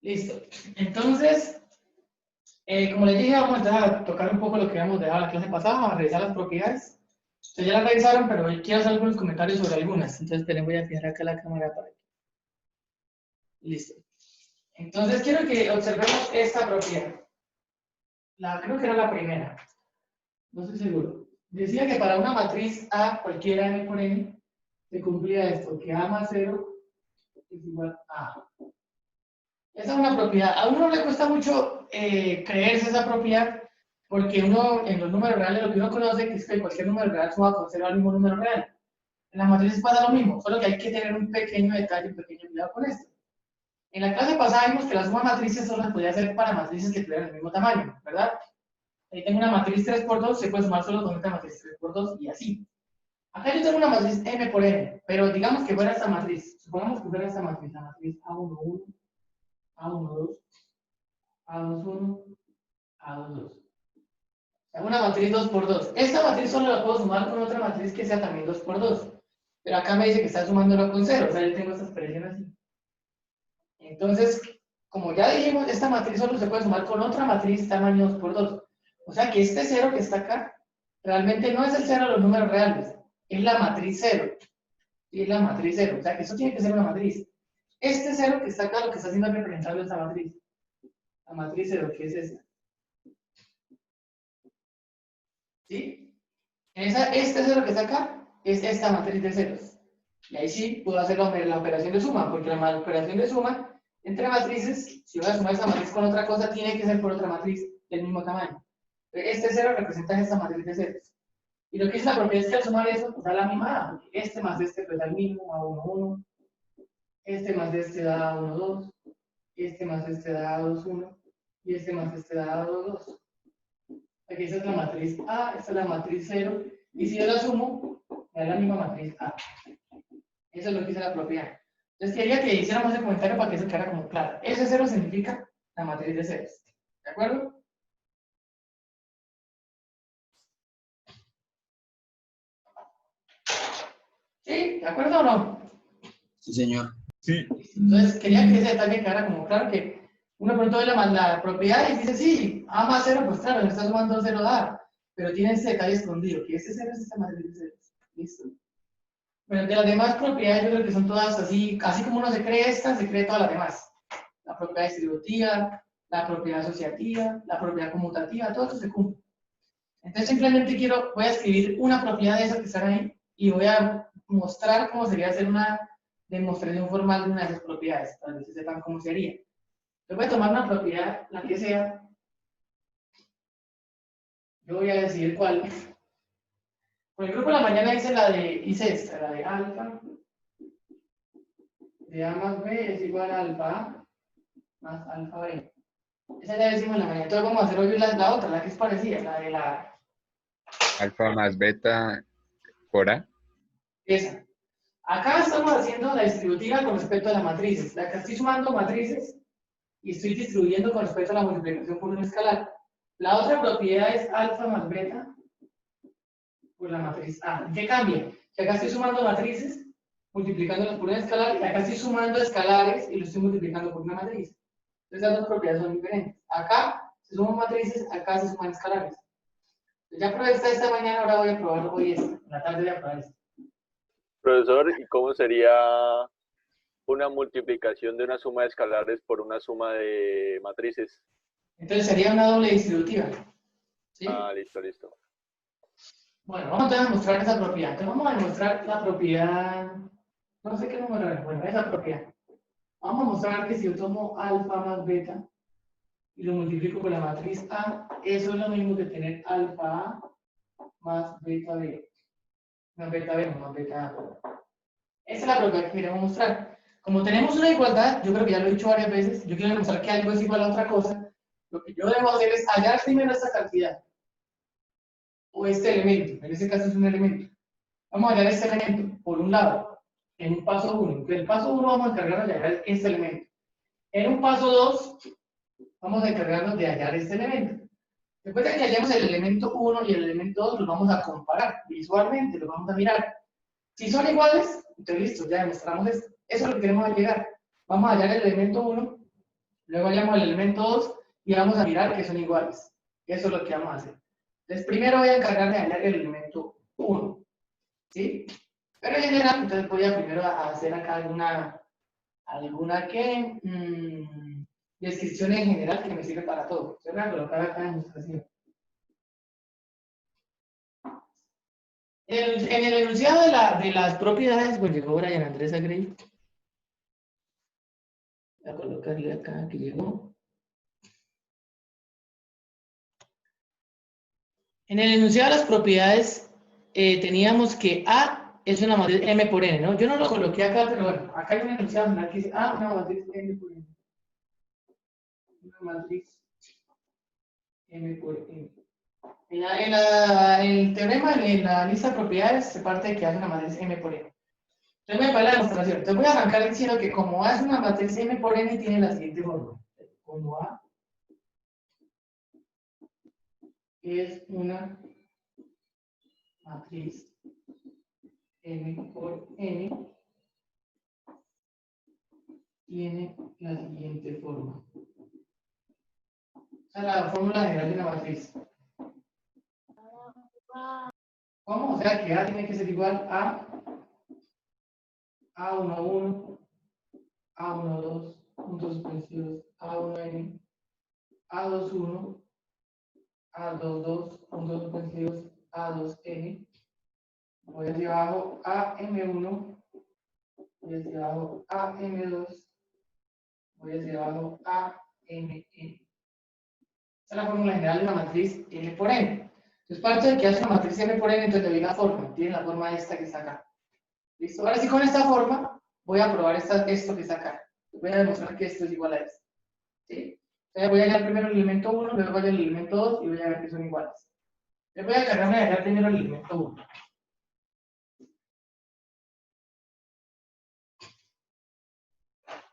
Listo. Entonces, como les dije, vamos a empezar a tocar un poco lo que habíamos dejado la clase pasada, a revisar las propiedades. Ustedes ya las revisaron, pero hoy quiero hacer algunos comentarios sobre algunas. Entonces, les voy a fijar acá la cámara para que. Listo. Entonces, quiero que observemos esta propiedad. Creo que era la primera. No estoy seguro. Decía que para una matriz A, cualquiera n por n, se cumplía esto, que A más 0 es igual a A. Esa es una propiedad. A uno le cuesta mucho creerse esa propiedad, porque uno, en los números reales, lo que uno conoce es que cualquier número real suma con 0 al mismo número real. En las matrices pasa lo mismo, solo que hay que tener un pequeño detalle, un pequeño cuidado con esto. En la clase pasada vimos que la suma de matrices solo se podía hacer para matrices que tuvieran el mismo tamaño, ¿verdad? Ahí tengo una matriz 3 por 2, se puede sumar solo con esta matriz 3 por 2 y así. Acá yo tengo una matriz m por n, pero digamos que fuera esta matriz. Supongamos que fuera esta matriz, la matriz A11, A12, A21, A22. Una matriz 2 por 2. Esta matriz solo la puedo sumar con otra matriz que sea también 2 por 2. Pero acá me dice que está sumándolo con 0. O sea, yo tengo esta expresión así. Entonces, como ya dijimos, esta matriz solo se puede sumar con otra matriz tamaño 2 por 2. O sea que este 0 que está acá, realmente no es el 0 de los números reales. Es la matriz 0. Sí, es la matriz 0. O sea que eso tiene que ser una matriz. Este 0 que está acá, lo que está haciendo es representarlo esta matriz. La matriz 0, que es esta. ¿Sí? Este 0 que está acá es esta matriz de ceros. Y ahí sí puedo hacer la operación de suma, porque la operación de suma entre matrices, si voy a sumar esta matriz con otra cosa, tiene que ser por otra matriz del mismo tamaño. Este 0 representa esta matriz de ceros. Y lo que dice la propiedad es que al sumar eso, pues da la misma A, porque este más este pues da el mismo, A1, 1, este más este da A1, 2, este más este da A2, 1, y este más este da A2, 2. Aquí esta es la matriz A, esta es la matriz 0, y si yo la sumo, me da la misma matriz A. Eso es lo que dice la propiedad. Entonces quería que hiciéramos ese comentario para que eso quedara como claro. Ese 0 significa la matriz de ceros. ¿De acuerdo? ¿Sí? ¿De acuerdo o no? Sí, señor. Sí. Entonces quería que ese detalle quedara como claro que uno pronto ve la propiedad y dice, sí, A más 0, pues claro, le está sumando 0 a A, pero tiene ese detalle escondido, que ese 0 es esta matriz de ceros. ¿Listo? Bueno, de las demás propiedades yo creo que son todas así, así como uno se cree esta, se cree todas las demás. La propiedad distributiva, la propiedad asociativa, la propiedad conmutativa, todo eso se cumple. Entonces simplemente voy a escribir una propiedad de esas que están ahí y voy a mostrar cómo sería hacer una demostración formal de una de esas propiedades, para que ustedes sepan cómo sería. Yo voy a tomar una propiedad, la que sea, yo voy a decidir cuál. Por el grupo de la mañana hice esta, la de alfa de A más B es igual a alfa A más alfa B. Esa ya decimos en la mañana. Entonces vamos a hacer hoy la otra, la que es parecida, la de la... Alfa más beta por A. Esa. Acá estamos haciendo la distributiva con respecto a las matrices. Acá estoy sumando matrices y estoy distribuyendo con respecto a la multiplicación por un escalar. La otra propiedad es alfa más beta por la matriz A. ¿Qué cambia? Que acá estoy sumando matrices, multiplicándolas por un escalar, y acá estoy sumando escalares y lo estoy multiplicando por una matriz. Entonces las dos propiedades son diferentes. Acá se suman matrices, acá se suman escalares. Ya probé esta mañana, ahora voy a probar hoy esta. En la tarde voy a probar esta. Profesor, ¿y cómo sería una multiplicación de una suma de escalares por una suma de matrices? Entonces sería una doble distributiva. ¿Sí? Ah, listo, listo. Bueno, vamos a demostrar esa propiedad. Entonces vamos a demostrar la propiedad, no sé qué número es, bueno, esa propiedad. Vamos a mostrar que si yo tomo alfa más beta y lo multiplico por la matriz A, eso es lo mismo que tener alfa A más beta B. Más beta B, no más beta A. Esa es la propiedad que queremos mostrar. Como tenemos una igualdad, yo creo que ya lo he dicho varias veces, yo quiero demostrar que algo es igual a otra cosa. Lo que yo debo hacer es hallar primero esta cantidad. O este elemento, en este caso es un elemento. Vamos a hallar este elemento, por un lado, en un paso 1. En el paso 1 vamos a encargarnos de hallar este elemento. En un paso 2, vamos a encargarnos de hallar este elemento. Después de que hallemos el elemento 1 y el elemento 2, los vamos a comparar visualmente, los vamos a mirar. Si son iguales, entonces listo, ya demostramos esto. Eso es lo que queremos llegar. Vamos a hallar el elemento 1 Luego llamo al elemento 2 y vamos a mirar que son iguales. Eso es lo que vamos a hacer. Entonces, primero voy a encargarme de hallar el elemento 1. ¿Sí? Pero en general, entonces voy a primero a hacer acá alguna descripción en general que me sirve para todo. Yo voy a colocar acá en demostración. En el enunciado de las propiedades, pues llegó Brian Andrés Agrey. Voy a colocarle acá que llegó. En el enunciado de las propiedades teníamos que A es una matriz M por N, ¿no? Yo no lo coloqué acá, pero bueno, acá hay un enunciado general que dice A, una matriz M por N. Una matriz M por N. En el teorema, en la lista de propiedades, se parte de que hay una matriz M por N. Entonces voy a para la demostración. Entonces voy a arrancar diciendo que como A es una matriz M por N, tiene la siguiente forma. Como A es una matriz M por N, tiene la siguiente forma. Esa es la fórmula general de una matriz. ¿Cómo? O sea que A tiene que ser igual a A11, A12, puntos suspensivos, A1N, A21, A22, puntos suspensivos, A2N. Voy hacia abajo AM1, voy hacia abajo AM2, voy hacia abajo AMN. Esa es la fórmula general de una matriz M por N. Entonces, parte de que hace una matriz M por N, entonces le doy la forma. Tiene la forma esta que está acá. ¿Listo? Ahora sí, con esta forma, voy a probar esto que está acá. Voy a demostrar que esto es igual a esto. ¿Sí? Entonces, voy a hallar primero el elemento 1, luego voy a hallar el elemento 2 y voy a ver que son iguales. Les voy a cargarme de hallar primero el elemento 1.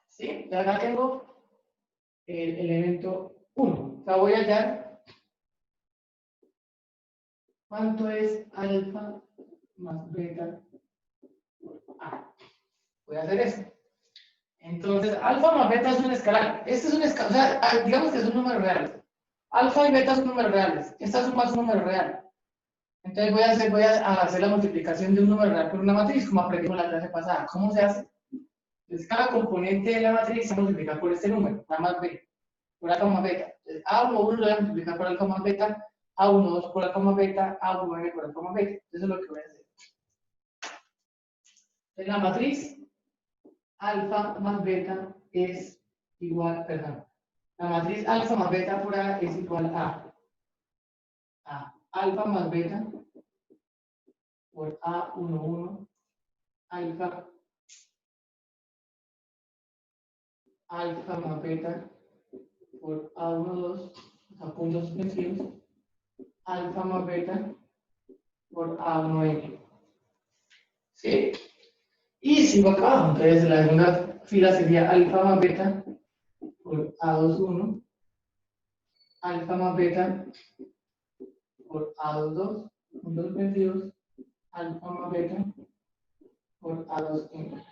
¿Sí? Y acá tengo el elemento 1. O sea, voy a hallar cuánto es alfa más beta por A. Voy a hacer eso. Entonces, alfa más beta es un escalar. Este es un escalar, o sea, digamos que son números reales. Alfa y beta son números reales. Esta suma es un número real. Entonces voy a hacer la multiplicación de un número real por una matriz, como aprendimos la clase pasada. ¿Cómo se hace? Entonces, cada componente de la matriz se multiplica por este número, A más B, por alfa más beta. Entonces, A11 lo voy a multiplicar por alfa más beta, A12 por alfa más beta, A19 por alfa más beta. Eso es lo que voy a hacer. En la matriz, alfa más beta es igual, perdón. La matriz alfa más beta por A es igual a alfa más beta por A11, alfa más beta por A12, a puntos suspensivos, alfa más beta por A1N. ¿Sí? Y sigo acá abajo, entonces la segunda fila sería alfa más beta por A21, alfa más beta por A22, puntos suspensivos, alfa más beta por A2N.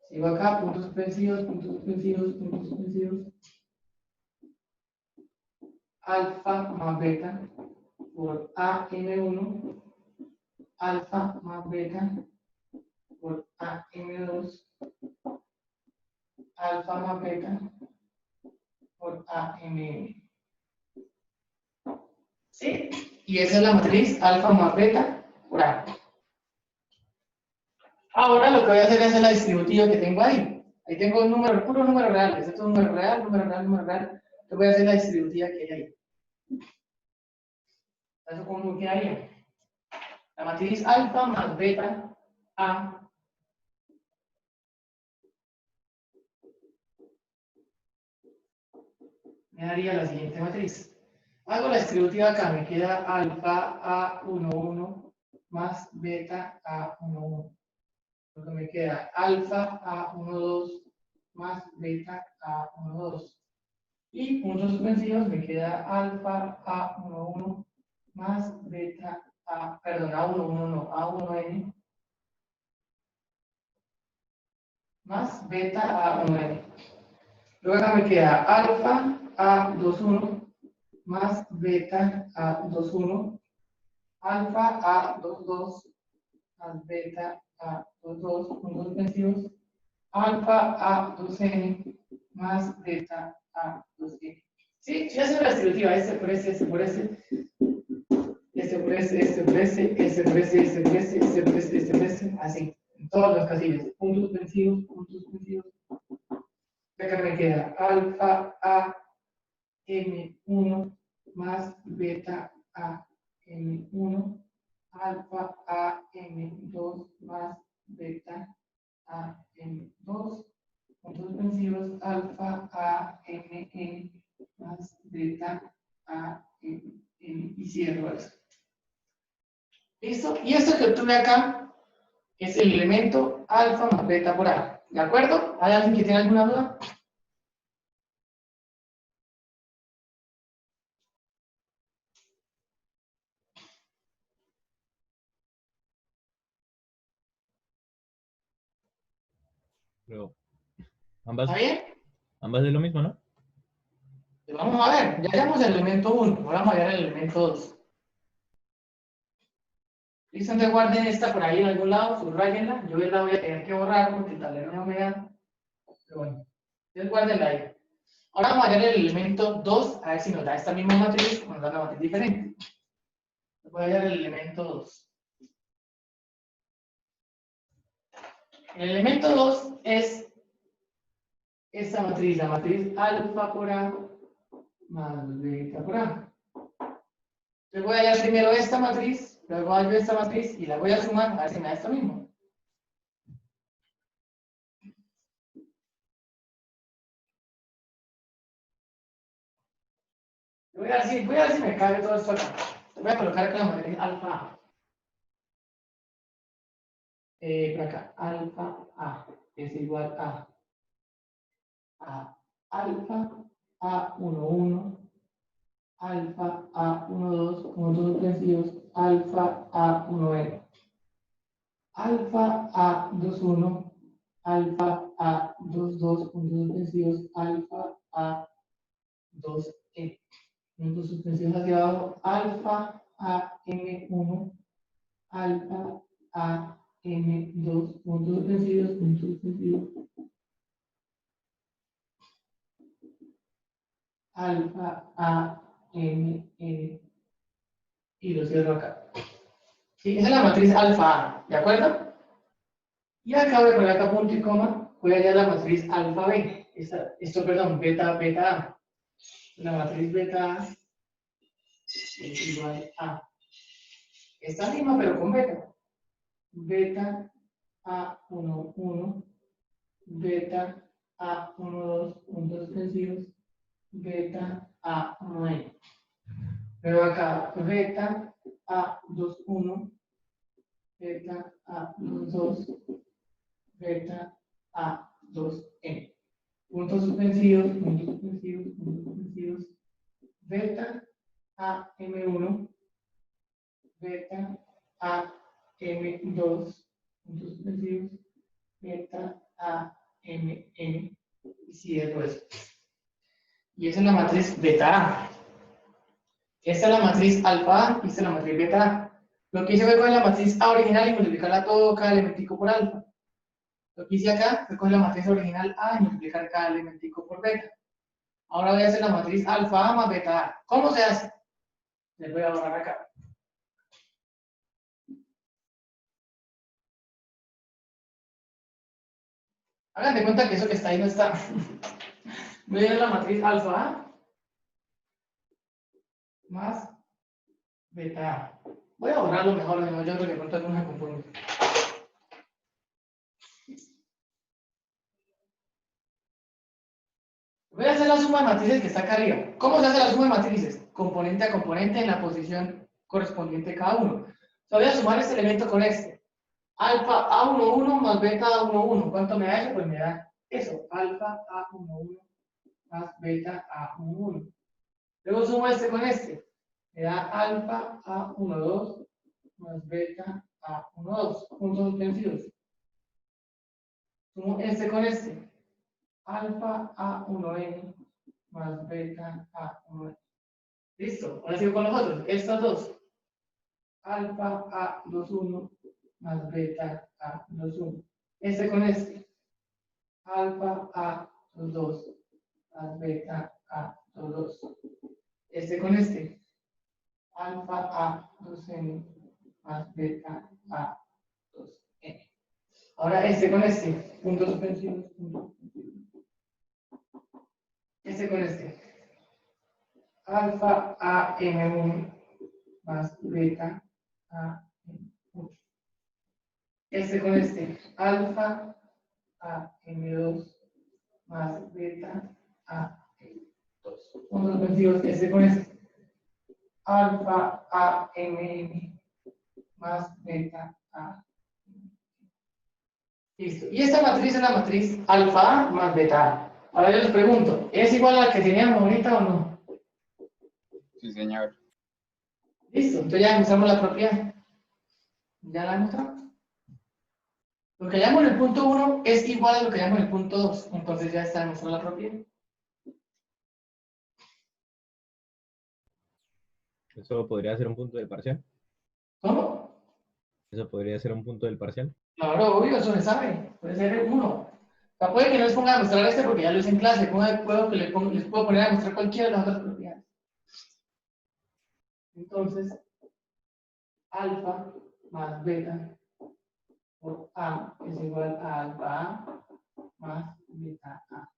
Sigo acá, puntos suspensivos, puntos suspensivos, puntos suspensivos. Alfa más beta por AM1, alfa más beta por AM2, alfa más beta por AMN. ¿Sí? Y esa es la matriz alfa más beta por A. Ahora lo que voy a hacer es hacer la distributiva que tengo ahí. Ahí tengo un número, puro número real. Esto es un número real, número real, número real. Entonces voy a hacer la distributiva que hay ahí. ¿Eso cómo quedaría? La matriz alfa más beta A me daría la siguiente matriz. Hago la distributiva acá, me queda alfa A11 más beta A11. Lo que me queda alfa A12 más beta A12. Y puntos suspensivos me queda alfa A11 más beta A, perdón, A11 no, A1N más beta A1N. Luego acá me queda alfa A21 más beta A21, alfa A22 más beta A22, puntos suspensivos, alfa A2N más beta A2N. Sí, ya es una distributiva, este por ese, este por ese, este por ese, este por ese, este por ese, este por ese, este por ese, este por ese, así, en todas las casillas, puntos suspensivos, puntos suspensivos. Acá me queda alfa A M1 más beta A M1, alfa A M2 más beta A M2, puntos suspensivos, alfa A M N más beta A M N, y cierro eso. ¿Listo? Y esto que obtuve acá es el elemento alfa más beta por A. ¿De acuerdo? ¿Hay alguien que tiene alguna duda? Pero ambas, ¿Está bien? ambas es lo mismo, ¿no? Vamos a ver, ya hallamos el elemento 1, ahora vamos a hallar el elemento 2. Listo, entonces guarden esta por ahí en algún lado, subrayenla. Yo la voy a tener que borrar porque el tablero no me da. Pero bueno, entonces guárdenla ahí. Ahora vamos a hallar el elemento 2, a ver si nos da esta misma matriz o nos da una matriz diferente. Voy a hallar el elemento 2. El elemento 2 es esta matriz, la matriz alfa por A más beta por A. Entonces voy a hallar primero esta matriz, luego hallo esta matriz y la voy a sumar a ver si me da esto mismo. Voy a ver si me cabe todo esto acá. Voy a colocar acá la matriz alfa A. Por acá, alfa A es igual a alfa A11, alfa A12, puntos suspensivos, alfa A1N, alfa A21, alfa A22, puntos suspensivos, alfa A2N, puntos suspensivos hacia abajo, alfa AM1, alfa AM2, puntos suspensivos, alfa AM y lo cierro acá. Sí, esa es la matriz alfa A, ¿de acuerdo? Y acá voy a poner acá punto y coma, voy a hallar la matriz alfa B, perdón, beta A. La matriz beta A es igual a esta misma, pero con beta. Beta A11, beta A12, puntos suspensivos, beta A1N. Pero acá, beta A21, beta A22, beta A2N. Puntos suspensivos, puntos suspensivos, puntos suspensivos, beta AM1, beta AM2, puntos suspensivos, beta AMN, y cierro eso. Y esa es la matriz beta A. Esta es la matriz alfa A y esta es la matriz beta A. Lo que hice fue coger la matriz A original y multiplicarla todo cada elementico por alfa. Lo que hice acá fue coger la matriz original A y multiplicar cada elementico por beta. Ahora voy a hacer la matriz alfa A más beta A. ¿Cómo se hace? Les voy a borrar acá. Hagan de cuenta que eso que está ahí no está. Voy a dar la matriz alfa A más beta A. Voy a borrarlo mejor, yo creo que pronto no me confunde. Voy a hacer la suma de matrices que está acá arriba. ¿Cómo se hace la suma de matrices? Componente a componente en la posición correspondiente de cada uno. Voy a sumar este elemento con este. Alfa A11 más beta A11. ¿Cuánto me da eso? Pues me da eso. Alfa A11 más beta A11. Luego sumo este con este. Me da alfa A12 más beta A12. Puntos suspensivos. Sumo este con este. alfa A1n más beta A1n. Listo, ahora sigo con los otros. Estas dos. Alfa A21 más beta A21. Este con este. Alfa A22 más beta A22. Este con este. Alfa A2n más beta A2n. Ahora este con este. Puntos suspensivos. Este con este. Alfa AM1 más beta AM1. Este con este. Alfa AM2 más beta AM2. Puntos suspensivos. Este con este. Alfa AMN más beta A. Listo. Y esta matriz es la matriz alfa A más beta A. Ahora yo les pregunto, ¿es igual a la que teníamos ahorita o no? Sí, señor. Listo, entonces ya demostramos la propiedad. ¿Ya la demostramos? Lo que hallamos en el punto 1 es igual a lo que hallamos en el punto 2. Entonces ya está demostrada la propiedad. ¿Eso podría ser un punto del parcial? ¿Cómo? ¿Eso podría ser un punto del parcial? Claro, obvio, eso se sabe. Puede ser 1. O sea, puede que no les ponga a demostrar este porque ya lo hice en clase. Puedo que les puedo poner a demostrar cualquiera de las otras propiedades. Entonces, alfa más beta por A es igual a alfa A más beta A.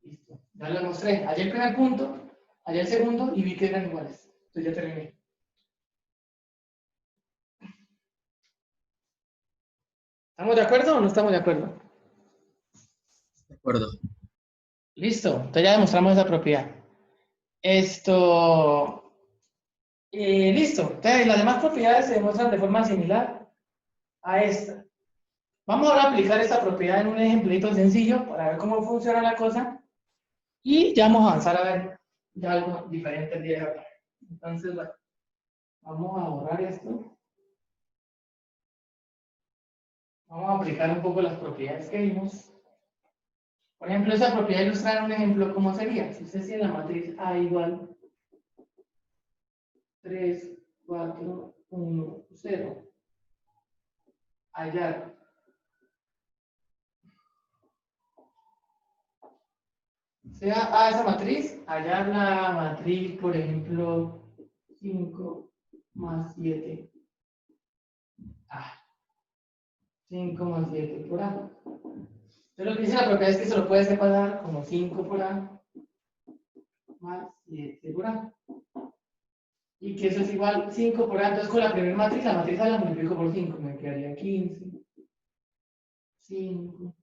Listo. Ya lo demostré. Allá el primer punto, allá el segundo y vi que eran iguales. Entonces ya terminé. ¿Estamos de acuerdo o no estamos de acuerdo? De acuerdo. Listo. Entonces ya demostramos esa propiedad. Listo. Entonces las demás propiedades se demuestran de forma similar a esta. Vamos ahora a aplicar esta propiedad en un ejemplito sencillo para ver cómo funciona la cosa. Y ya vamos a avanzar a ver ya algo diferente el día de hoy. Entonces, bueno, vamos a borrar esto. Vamos a aplicar un poco las propiedades que vimos. Por ejemplo, esa propiedad ilustrada en un ejemplo, ¿cómo sería? Si usted tiene la matriz A igual 3, 4, 1, 0. Hallar. Sea A esa matriz, hallar la matriz, por ejemplo, 5 más 7. 5 más 7 por A. Entonces lo que dice la propiedad es que se lo puede separar como 5 por A más 7 por A. Y que eso es igual 5 por A. Entonces con la primera matriz, la matriz A la multiplico por 5. Me quedaría 15, 5,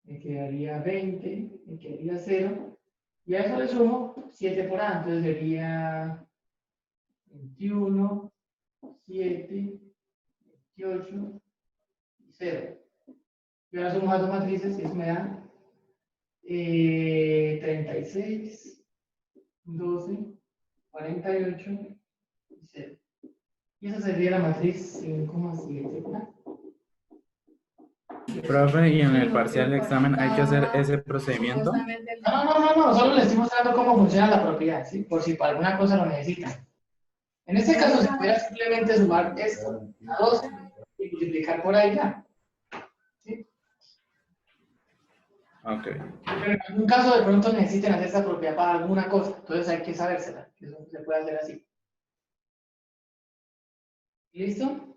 me quedaría 20, me quedaría 0. Y a eso le sumo 7 por A. Entonces sería 21, 7, 28 y 0. Y ahora sumo las dos matrices y eso me da 36, 12, 48 y 0. Y esa sería la matriz 5 más 7 por A. Profe, ¿y en el parcial de examen hay que hacer ese procedimiento? No, solo les estoy mostrando cómo funciona la propiedad, ¿sí? Por si para alguna cosa lo necesitan. En este caso, se pudiera simplemente sumar esto a 12 y multiplicar por ahí ya. ¿Sí? Ok. Pero en algún caso de pronto necesiten hacer esta propiedad para alguna cosa, entonces hay que sabérsela, que eso se puede hacer así. ¿Listo?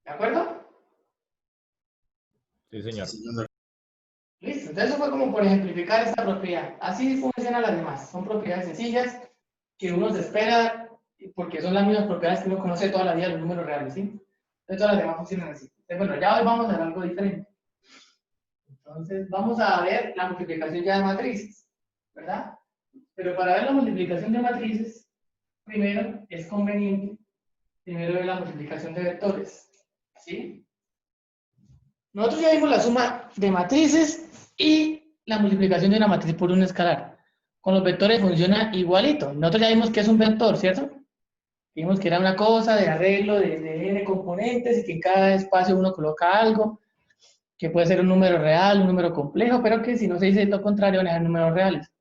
¿De acuerdo? Sí, señor. Listo, entonces eso fue como por ejemplificar esta propiedad. Así funcionan las demás, son propiedades sencillas que uno se espera porque son las mismas propiedades que uno conoce toda la vida de los números reales, ¿sí? Entonces todas las demás funcionan así. Entonces, bueno, ya hoy vamos a ver algo diferente. Entonces vamos a ver la multiplicación ya de matrices, ¿verdad? Pero para ver la multiplicación de matrices, primero es conveniente ver la multiplicación de vectores, ¿sí? Nosotros ya vimos la suma de matrices y la multiplicación de una matriz por un escalar. Con los vectores funciona igualito. Nosotros ya vimos que es un vector, ¿cierto? Vimos que era una cosa de arreglo de n componentes y que en cada espacio uno coloca algo, que puede ser un número real, un número complejo, pero que si no se dice lo contrario van a ser números reales.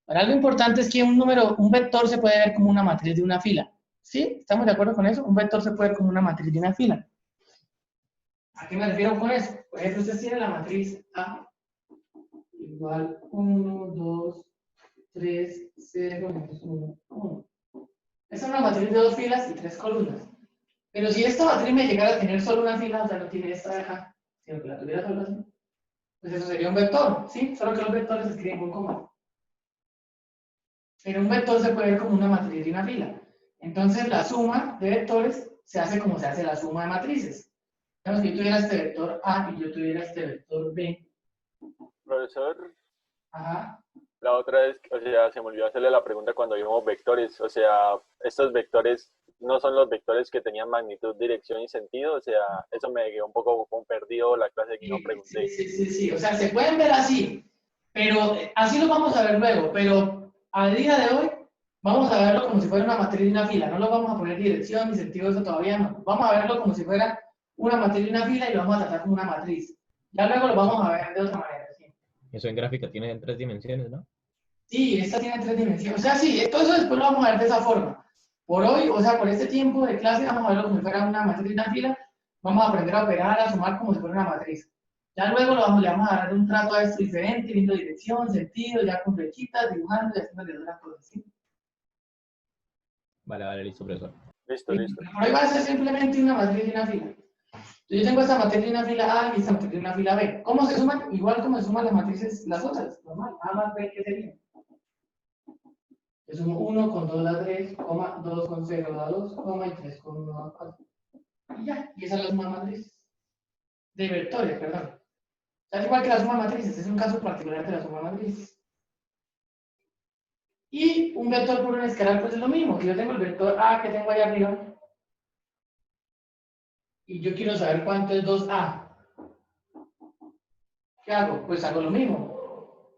Ahora, algo importante es que un vector se puede ver como una matriz de una fila. ¿Sí? ¿Estamos de acuerdo con eso? Un vector se puede ver como una matriz de una fila. ¿A qué me refiero con eso? Por ejemplo, ustedes tienen la matriz A igual 1, 2, 3, 0, 1, 1. Esa es una matriz de 2 filas y 3 columnas. Pero si esta matriz me llegara a tener solo una fila, o sea, no tiene esta de acá, sino que la tuviera solo así, pues eso sería un vector, ¿sí? Solo que los vectores se escriben con coma. Pero un vector se puede ver como una matriz de una fila. Entonces, la suma de vectores se hace como se hace la suma de matrices. Digamos que yo tuviera este vector A y yo tuviera este vector B. Profesor, Ajá. la otra vez, o sea, se me olvidó hacerle la pregunta cuando vimos vectores. O sea, estos vectores no son los vectores que tenían magnitud, dirección y sentido. O sea, eso me quedó un poco como perdido la clase que no pregunté. Sí. O sea, se pueden ver así, pero así lo vamos a ver luego. Pero a día de hoy, vamos a verlo como si fuera una matriz de una fila. No lo vamos a poner dirección ni sentido, eso todavía no. Vamos a verlo como si fuera una matriz de una fila y lo vamos a tratar como una matriz. Ya luego lo vamos a ver de otra manera. ¿Sí? Eso en gráfica tiene en 3 dimensiones, ¿no? Sí, esta tiene 3 dimensiones. O sea, sí, todo eso después lo vamos a ver de esa forma. Por hoy, o sea, por este tiempo de clase, vamos a verlo como si fuera una matriz de una fila. Vamos a aprender a operar, a sumar como si fuera una matriz. Ya luego le vamos a dar un trato a esto diferente, viendo dirección, sentido, ya con flechitas, dibujando y haciendo otras cosas. ¿Sí? Vale, listo, profesor. Listo. Por hoy va a ser simplemente una matriz de una fila. Yo tengo esta matriz de una fila A y esta matriz de una fila B. ¿Cómo se suman? Igual como se suman las matrices, las otras, normal. A más B, ¿qué sería? Yo sumo 1 con 2 da 3, 2 con 0 da 2, y 3 con 1 da 4. Y ya, y esa es la suma de matrices. De vectores, perdón. O sea, es igual que la suma de matrices, es un caso particular de la suma de matrices. Y un vector por un escalar, pues es lo mismo. Si yo tengo el vector A que tengo ahí arriba, y yo quiero saber cuánto es 2A, ¿qué hago? Pues hago lo mismo.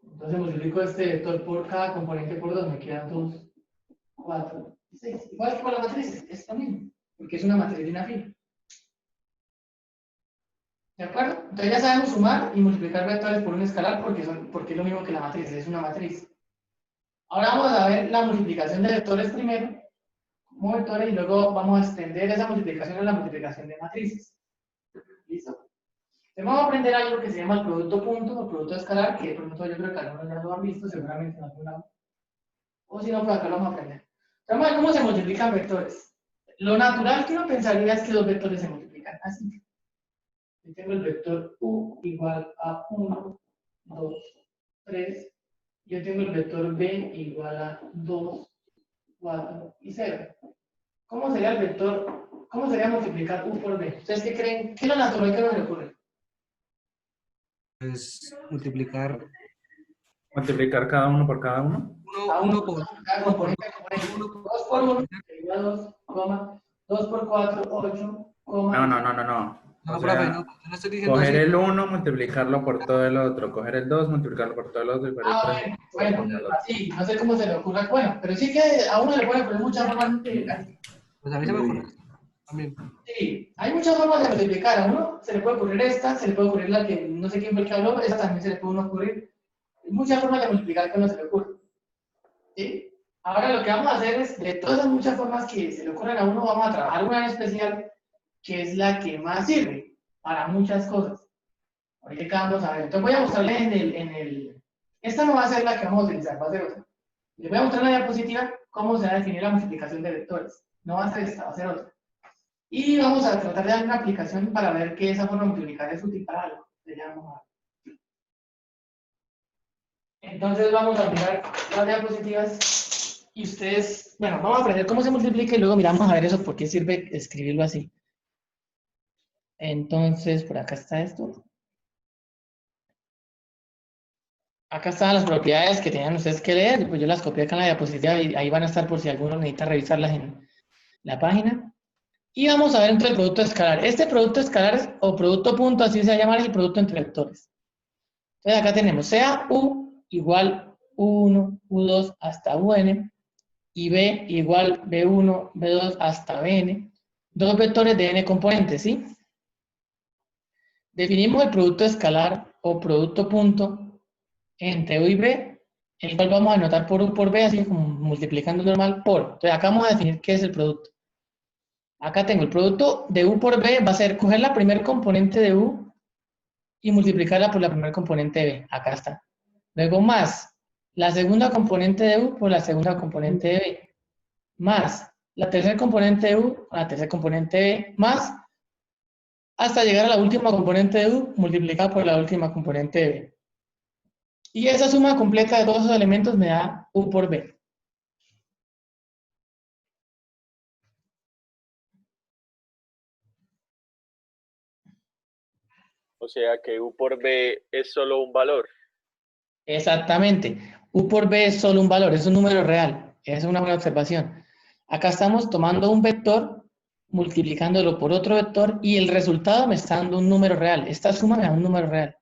Entonces multiplico este vector por cada componente por 2, me quedan 2, 4 y 6. Igual que con las matrices, es lo mismo, porque es una matriz de una fila. ¿De acuerdo? Entonces ya sabemos sumar y multiplicar vectores por un escalar porque es lo mismo que la matriz, es una matriz. Ahora vamos a ver la multiplicación de vectores primero, como vectores, y luego vamos a extender esa multiplicación a la multiplicación de matrices. ¿Listo? Entonces vamos a aprender algo que se llama el producto punto o producto escalar, que de pronto yo creo que algunos ya lo han visto, seguramente en algún lado. O si no, pues acá lo vamos a aprender. Vamos a ver cómo se multiplican vectores. Lo natural que uno pensaría es que los vectores se multiplican así. Yo tengo el vector U igual a 1, 2, 3. Yo tengo el vector B igual a 2, 4 y 0. ¿Cómo sería el vector? ¿Cómo sería multiplicar U por B? ¿Ustedes qué creen? ¿Qué es lo natural que nos le ocurre? Pues multiplicar Multiplicar cada uno por cada uno. uno por cada componente. 2 por 1 igual a 2, 2 por 4, 8, No. No, O profe, sea, no estoy diciendo coger así. el 1, multiplicarlo por todo el otro. Coger el 2, multiplicarlo por todo el otro. Y por el 3. Bueno, así, no sé cómo se le ocurra. Bueno, pero sí que a uno le puede poner muchas formas de multiplicar. Pues a mí se me ocurre también. Sí, hay muchas formas de multiplicar. A uno se le puede ocurrir esta, se le puede ocurrir la que no sé quién fue el que habló, esta también se le puede ocurrir. Hay muchas formas de multiplicar que no se le ocurre. ¿Sí? Ahora lo que vamos a hacer es, de todas las muchas formas que se le ocurren a uno, vamos a trabajar una en especial, que es la que más sirve para muchas cosas. Ahorita vamos a ver. Entonces voy a mostrarles en el... Esta no va a ser la que vamos a utilizar, va a ser otra. Les voy a mostrar en la diapositiva cómo se va a definir la multiplicación de vectores. No va a ser esta, va a ser otra. Y vamos a tratar de dar una aplicación para ver que esa forma de multiplicar es útil para algo. Entonces vamos a mirar las diapositivas y ustedes, bueno, vamos a aprender cómo se multiplica y luego miramos a ver eso, por qué sirve escribirlo así. Entonces, por acá está esto. Acá están las propiedades que tenían ustedes que leer, pues yo las copié acá en la diapositiva y ahí van a estar por si alguno necesita revisarlas en la página. Y vamos a ver entonces el producto escalar. Este producto escalar o producto punto, así se va a llamar, es el producto entre vectores. Entonces acá tenemos sea U igual U1, U2 hasta UN y B igual B1, B2 hasta Bn dos vectores de n componentes, ¿sí? Definimos el producto escalar o producto punto entre u y b, el cual vamos a anotar por u por b, así como multiplicando normal por. Entonces acá vamos a definir qué es el producto. Acá tengo el producto de u por b, va a ser coger la primer componente de u y multiplicarla por la primer componente de b. Acá está. Luego más la segunda componente de u por la segunda componente de b. Más la tercera componente de u por la tercera componente de b. Más hasta llegar a la última componente de u multiplicada por la última componente de b. Y esa suma completa de todos esos elementos me da u por b. O sea que U por B es solo un valor. Exactamente. U por b es solo un valor, es un número real. Es una buena observación. Acá estamos tomando un vector, multiplicándolo por otro vector y el resultado me está dando un número real. Esta suma me da un número real.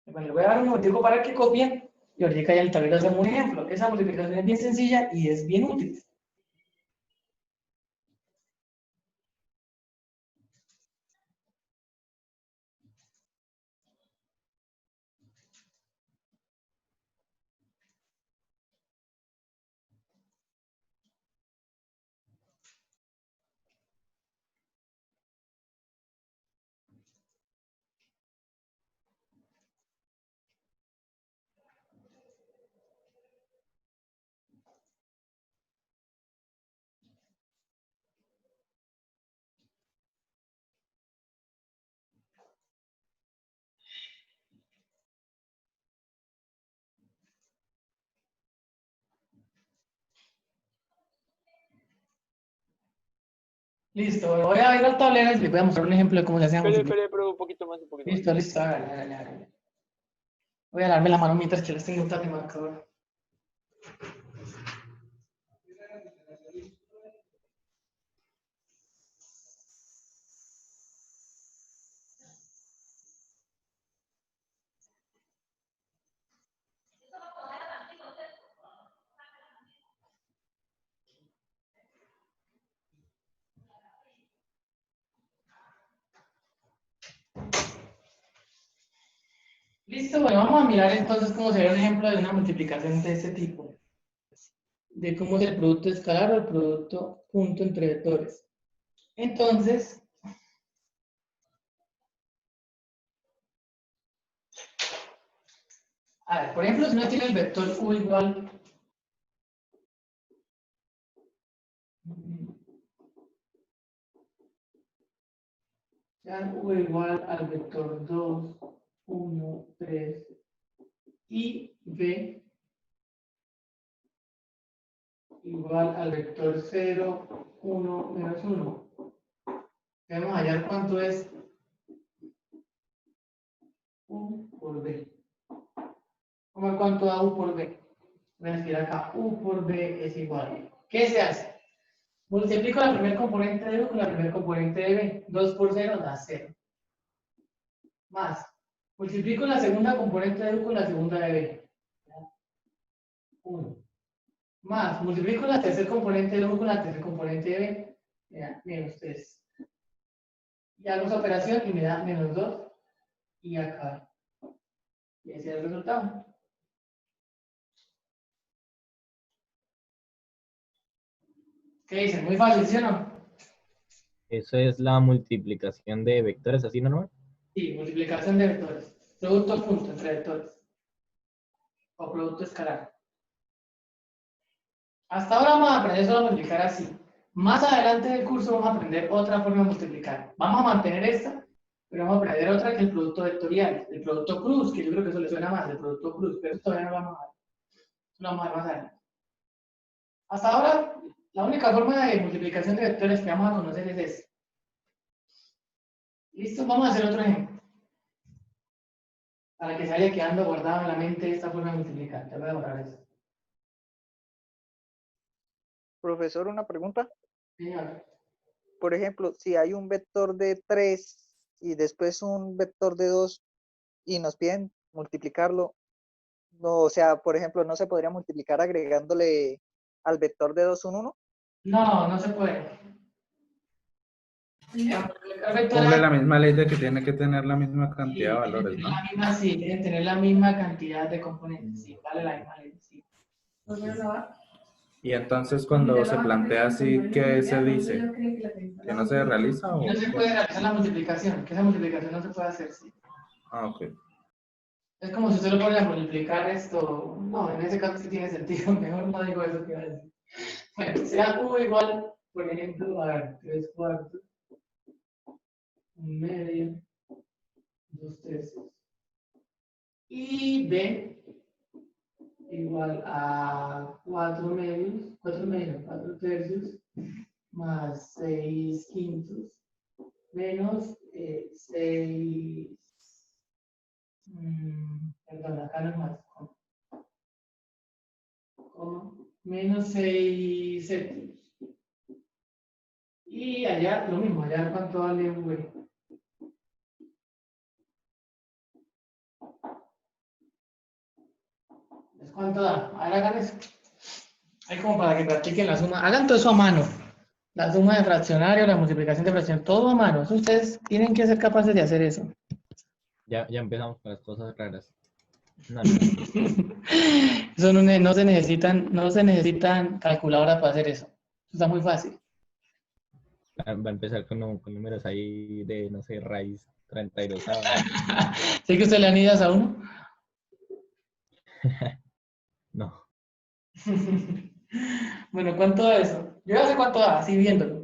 Bueno, le voy a dar un momentico para que copien y ahorita ya en el tablero hacemos un ejemplo. Esa multiplicación es bien sencilla y es bien útil. Listo, voy a ir al tablero y les voy a mostrar un ejemplo de cómo se hace la multiplicación. Espere, un poquito más, un poquito más. Listo, listo, hágale. Voy a darme la mano mientras que les tengo un de marcador. Listo, bueno, vamos a mirar entonces cómo sería un ejemplo de una multiplicación de este tipo. De cómo es el producto escalar o el producto punto entre vectores. Entonces, a ver, por ejemplo, si uno tiene el vector u igual, ya u igual al vector 2, 1, 3 y b igual al vector 0, 1, menos 1. Debemos hallar cuánto es u por b. Vamos a ver cuánto da u por b. Voy a escribir acá, u por b es igual. ¿Qué se hace? Multiplico la primera componente de u con la primera componente de b. 2 por 0 da 0. Más. Multiplico la segunda componente de u con la segunda de b. 1. Más. Multiplico la tercera componente de u con la tercera componente de b. Menos 3. Y hago esa operación y me da menos 2. Y acá. Y ese es el resultado. ¿Qué dicen? Muy fácil, ¿sí o no? Eso es la multiplicación de vectores así normal. Sí, multiplicación de vectores. Producto punto entre vectores. O producto escalar. Hasta ahora vamos a aprender solo a multiplicar así. Más adelante del curso vamos a aprender otra forma de multiplicar. Vamos a mantener esta, pero vamos a aprender otra que es el producto vectorial. El producto cruz, que yo creo que eso le suena más, el producto cruz, pero esto todavía no lo vamos a ver. Lo vamos a ver más adelante. Hasta ahora, la única forma de multiplicación de vectores que vamos a conocer es esta. ¿Listo? Vamos a hacer otro ejemplo. Para que se vaya quedando guardado en la mente esta forma de multiplicar. Te voy a borrar eso. Profesor, una pregunta. Señor. Por ejemplo, si hay un vector de 3 y después un vector de 2 y nos piden multiplicarlo, no, o sea, por ejemplo, no se podría multiplicar agregándole al vector de 2 un 1. No, no se puede. Ya, multiplicar vectores Cumple la misma ley de que tiene que tener la misma cantidad de sí, valores, ¿no? la misma, sí, deben tener la misma cantidad de componentes, sí, vale la misma ley, sí. Y entonces cuando se plantea así, ¿qué se dice? ¿Que no se realiza Y o no se qué? puede realizar la multiplicación, que esa multiplicación no se puede hacer, sí. Ah, ok. Es como si usted lo pone a multiplicar esto, no, en ese caso sí tiene sentido, mejor no digo eso que va a decir. Bueno, que sea U igual, por ejemplo, a ver, 3/4, 1/2, 2/3. Y B igual a 4/2, 4/3, más 6/5, menos 6, perdón, acá no es más, menos 6/7. Y allá lo mismo, allá cuánto vale V. ¿Es cuánto da? A ver, hagan eso. Ahí como para que practiquen la suma. Hagan todo eso a mano. La suma de fraccionario, la multiplicación de fracción, todo a mano. Eso ustedes tienen que ser capaces de hacer eso. Ya empezamos con las cosas raras. No. Eso no se necesitan calculadoras para hacer eso. Está muy fácil. Va a empezar con números ahí de, no sé, raíz 32. ¿Sí que usted le han ido a uno? No. Bueno, ¿cuánto da eso? Yo ya sé cuánto da, así viéndolo.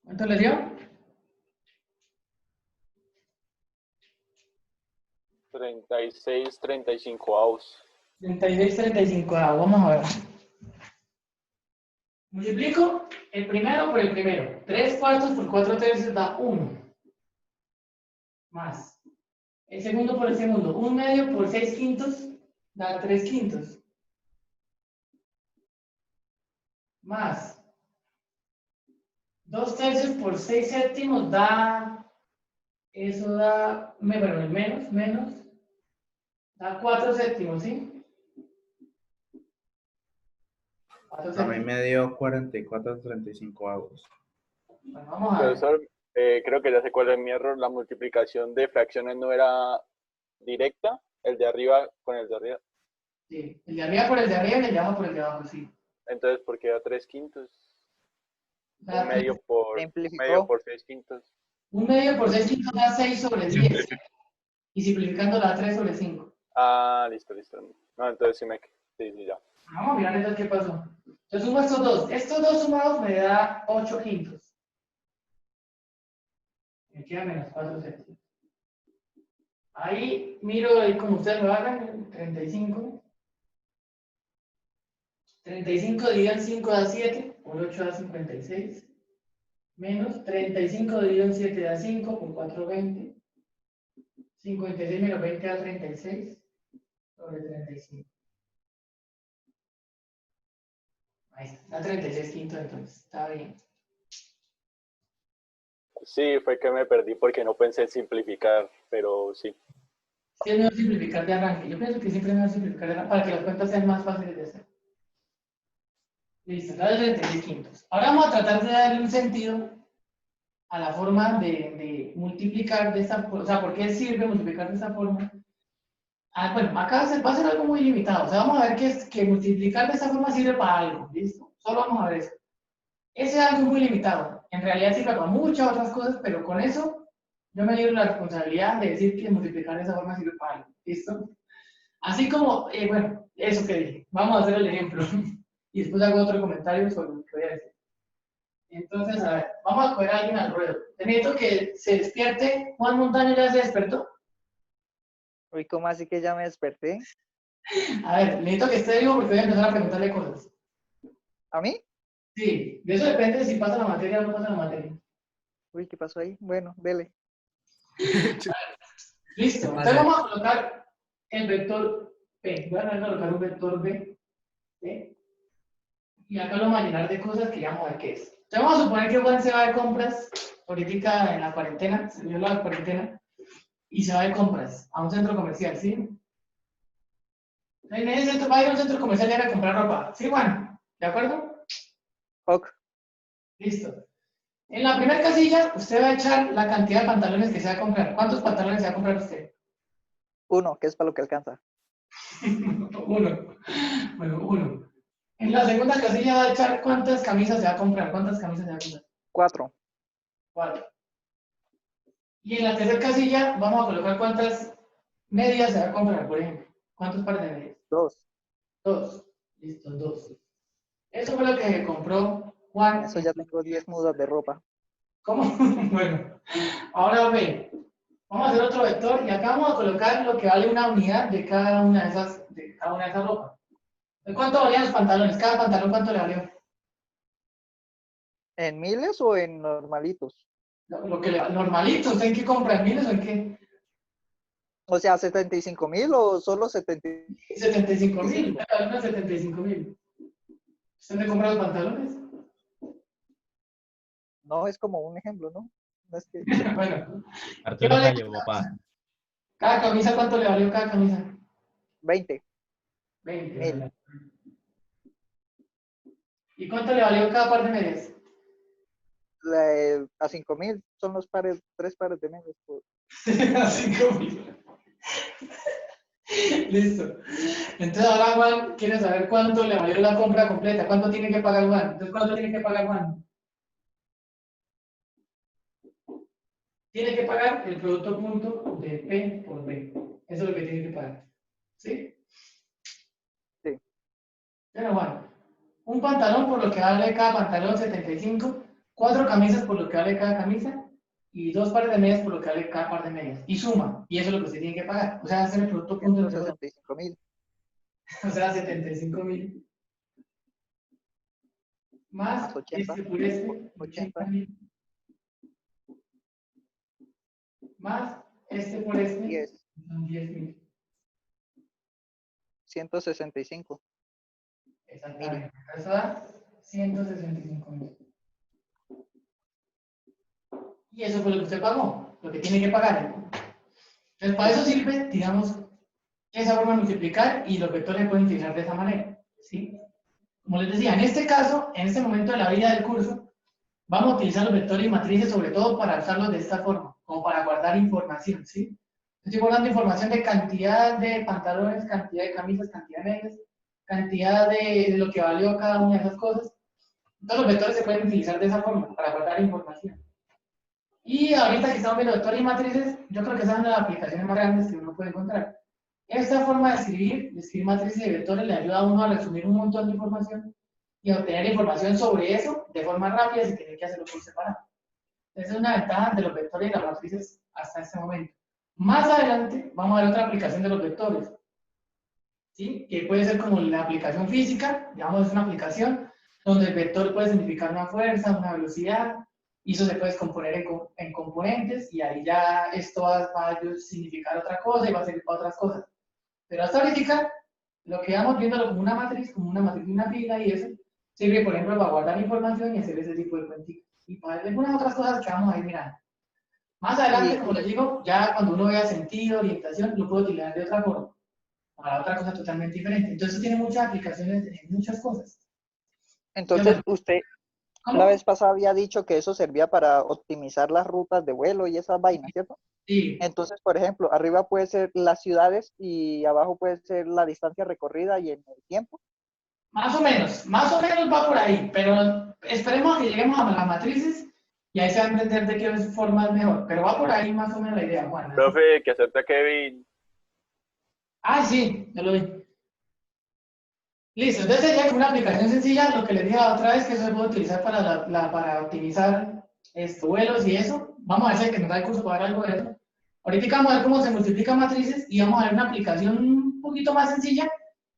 ¿Cuánto le dio? 36, 35 avos. 36, 35. Vamos a ver. Multiplico el primero por el primero. 3/4 por 4/3 da 1. Más. El segundo por el segundo. 1/2 por 6/5 da 3/5. Más. 2/3 por 6/7 da. Eso da. Bueno, el menos. Da 4/7, ¿sí? 4/7. A mí me dio 44/35 avos. Bueno, vamos a ver. Profesor, creo que ya sé cuál es mi error. La multiplicación de fracciones no era directa, el de arriba con el de arriba. Sí, el de arriba por el de arriba y el de abajo por el de abajo, sí. Entonces, ¿por qué da 3/5? Da Un medio por Simplificó. 6/5. 1/2 por 6/5 da 6/10. Y simplificando da 3/5. Ah, listo. No, entonces sí, ya. Vamos a mirar entonces qué pasó. Yo sumo estos dos. Estos dos sumados me da 8/5. Me queda menos 4/7. Ahí miro ahí como ustedes lo hagan, 35. 35 dividido en 5 da 7, por 8 da 56. Menos 35 dividido en 7 da 5, por 4, 20. 56 menos 20 da 36, sobre 35. Ahí está, da 36/5 entonces, está bien. Sí, fue que me perdí porque no pensé en simplificar, pero sí. Sí, es mejor simplificar de arranque. Yo pienso que siempre es mejor simplificar de arranque para que las cuentas sean más fáciles de hacer. Listo, da 36/5. Ahora vamos a tratar de darle un sentido a la forma de multiplicar de esta forma. O sea, ¿por qué sirve multiplicar de esta forma? Bueno, acá va a ser algo muy limitado. O sea, vamos a ver que multiplicar de esta forma sirve para algo. ¿Listo? Solo vamos a ver eso. Ese es algo muy limitado. En realidad sirve para muchas otras cosas, pero con eso yo me libro la responsabilidad de decir que multiplicar de esa forma sirve para algo. ¿Listo? Así como, bueno, eso que dije. Vamos a hacer el ejemplo. Y después hago otro comentario sobre lo que voy a decir. Entonces, a ver, vamos a coger a alguien al ruedo. Necesito que se despierte. Juan Montaño ya se despertó. Uy, ¿cómo así que ya me desperté? A ver, necesito que esté vivo porque voy a empezar a preguntarle cosas. ¿A mí? Sí, de eso depende de si pasa la materia o no pasa la materia. Uy, ¿qué pasó ahí? Bueno, dele. Listo. Entonces vamos a colocar el vector P. Voy a colocar un vector B. ¿Sí? Y acá lo vamos a llenar de cosas que ya vamos a ver qué es. Entonces vamos a suponer que Juan se va de compras ahorita en la cuarentena, se dio la cuarentena, y se va de compras a un centro comercial, ¿sí? En ese centro, va a ir a un centro comercial y a ir a comprar ropa. ¿Sí, Juan? ¿De acuerdo? Ok, Listo. En la primera casilla, usted va a echar la cantidad de pantalones que se va a comprar. ¿Cuántos pantalones se va a comprar usted? 1, que es para lo que alcanza. Uno. Bueno, uno. En la segunda casilla va a echar cuántas camisas se va a comprar. ¿Cuántas camisas se va a comprar? 4, Cuatro. Y en la tercera casilla vamos a colocar cuántas medias se va a comprar, por ejemplo. ¿Cuántos pares de medias? 2. Dos. Listo, dos. Eso fue lo que compró Juan. Eso ya tengo 10 mudas de ropa. ¿Cómo? Bueno, ahora ve. Vamos a hacer otro vector y acá vamos a colocar lo que vale una unidad de cada una de esas ropas. ¿De cuánto valían los pantalones? Cada pantalón, ¿cuánto le valió? ¿En miles o en normalitos? Lo que le normalito, ¿usted en qué compra? ¿En miles o en qué? O sea, 75.000 o solo 70. 75.000, cada uno 75.000. ¿Usted me compra los pantalones? No, es como un ejemplo, ¿no? No es que Bueno, ¿qué Arturo vale Callo, papá. cada camisa? ¿Cuánto le valió cada camisa? 20. 20. Mil. ¿Verdad? ¿Y cuánto le valió cada par de medias? A 5.000 son los pares, 3 pares de medias. 5.000. Listo. Entonces ahora Juan quiere saber cuánto le valió la compra completa, cuánto tiene que pagar Juan. Entonces, ¿cuánto tiene que pagar Juan? Tiene que pagar el producto punto de P por B. Eso es lo que tiene que pagar. ¿Sí? Sí. Pero Juan, un pantalón por lo que vale cada pantalón 75, 4 camisas por lo que vale cada camisa y 2 pares de medias por lo que vale cada par de medias. Y suma, y eso es lo que usted tiene que pagar. O sea, hacer el producto punto entre dos. 165.000. O sea, 75.000. Más Más 80. este por este, 80. 80.000. Más este por este, 10. son 10.000. 165. Exactamente. Eso da 165.000. Y eso fue lo que usted pagó, lo que tiene que pagar. Entonces, para eso sirve, digamos, esa forma de multiplicar y los vectores se pueden utilizar de esa manera. ¿Sí? Como les decía, en este caso, en este momento de la vida del curso, vamos a utilizar los vectores y matrices sobre todo para usarlos de esta forma, como para guardar información, ¿sí? Estoy guardando información de cantidad de pantalones, cantidad de camisas, cantidad de medias, cantidad de lo que valió cada una de esas cosas. Entonces los vectores se pueden utilizar de esa forma, para guardar información. Y ahorita que estamos viendo vectores y matrices, yo creo que esas son las aplicaciones más grandes que uno puede encontrar. Esta forma de escribir matrices y vectores, le ayuda a uno a resumir un montón de información y a obtener información sobre eso de forma rápida sin tener que hacerlo por separado. Esa es una ventaja de los vectores y las matrices hasta este momento. Más adelante vamos a ver otra aplicación de los vectores, ¿sí? Que puede ser como la aplicación física, digamos, es una aplicación donde el vector puede significar una fuerza, una velocidad, y eso se puede descomponer en componentes, y ahí ya esto va a significar otra cosa y va a servir para otras cosas. Pero hasta ahorita, lo que vamos viéndolo como una matriz de una fila y eso, sirve, por ejemplo, para guardar información y hacer ese tipo de cuenticos. Y para algunas otras cosas que vamos a ir mirando. Más adelante, como les digo, ya cuando uno vea sentido, orientación, lo puedo utilizar de otra forma, para otra cosa totalmente diferente. Entonces tiene muchas aplicaciones en muchas cosas. Entonces, usted la ¿Cómo? vez pasada había dicho que eso servía para optimizar las rutas de vuelo y esas vainas, ¿cierto? Sí, Entonces, por ejemplo, arriba puede ser las ciudades y abajo puede ser la distancia recorrida y en el tiempo. más o menos va por ahí, pero esperemos a que lleguemos a las matrices y ahí se va a entender de qué forma es mejor, pero va por ahí más o menos la idea, Juan. Profe, que acepta Kevin. Ah, sí, ya lo vi. Listo, entonces sería como una aplicación sencilla, lo que les dije la otra vez, que eso se puede utilizar para, para optimizar vuelos y eso. Vamos a ver que nos da el curso para ver algo de eso. Ahorita vamos a ver cómo se multiplican matrices y vamos a ver una aplicación un poquito más sencilla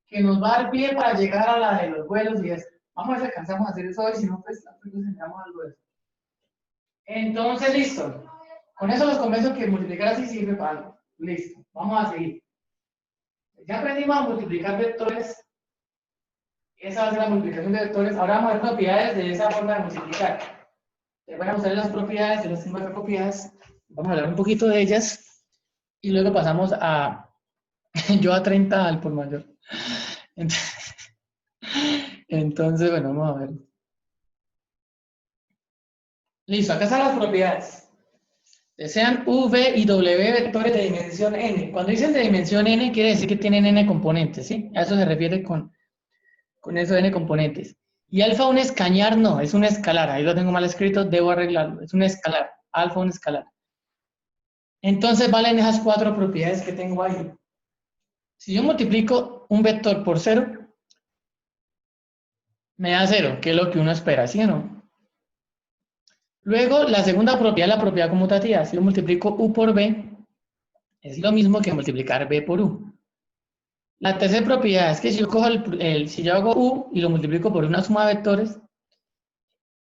que nos va a dar pie para llegar a la de los vuelos y eso. Vamos a ver si alcanzamos a hacer eso hoy, si no, pues enseñamos algo de eso. Entonces, listo. Con eso los convenzo que multiplicar así sirve para algo. Listo, vamos a seguir. Ya aprendimos a multiplicar vectores. Esa va a ser la multiplicación de vectores. Ahora vamos a ver propiedades de esa forma de multiplicar. Les voy a mostrar las propiedades de las mismas propiedades. Vamos a hablar un poquito de ellas. Y luego pasamos a yo a 30 al por mayor. Entonces, bueno, vamos a ver. Listo, acá están las propiedades. Sean V y W vectores de dimensión n. Cuando dicen de dimensión n, quiere decir que tienen n componentes, ¿sí? A eso se refiere con eso de n componentes. Y alfa un escañar no, es un escalar. Ahí lo tengo mal escrito, debo arreglarlo. Es un escalar. Alfa un escalar. Entonces valen esas cuatro propiedades que tengo ahí. Si yo multiplico un vector por 0, me da 0, que es lo que uno espera, ¿sí o no? Luego, la segunda propiedad es la propiedad conmutativa. Si yo multiplico u por b, es lo mismo que multiplicar b por u. La tercera propiedad es que si yo cojo si yo hago u y lo multiplico por una suma de vectores,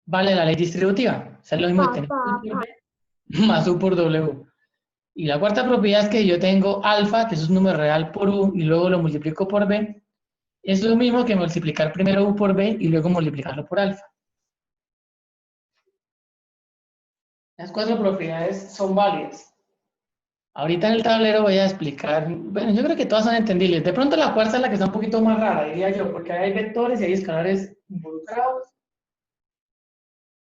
vale la ley distributiva. O sea, es lo mismo que tener u por b más u por w. Y la cuarta propiedad es que yo tengo alfa, que es un número real, por u, y luego lo multiplico por b. Es lo mismo que multiplicar primero u por b y luego multiplicarlo por alfa. Las cuatro propiedades son válidas. Ahorita en el tablero voy a explicar, bueno, yo creo que todas son entendibles. De pronto la cuarta es la que está un poquito más rara, diría yo, porque hay vectores y hay escalares involucrados.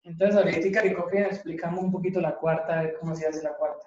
Entonces ahorita que copien explicamos un poquito la cuarta, a ver cómo se hace la cuarta.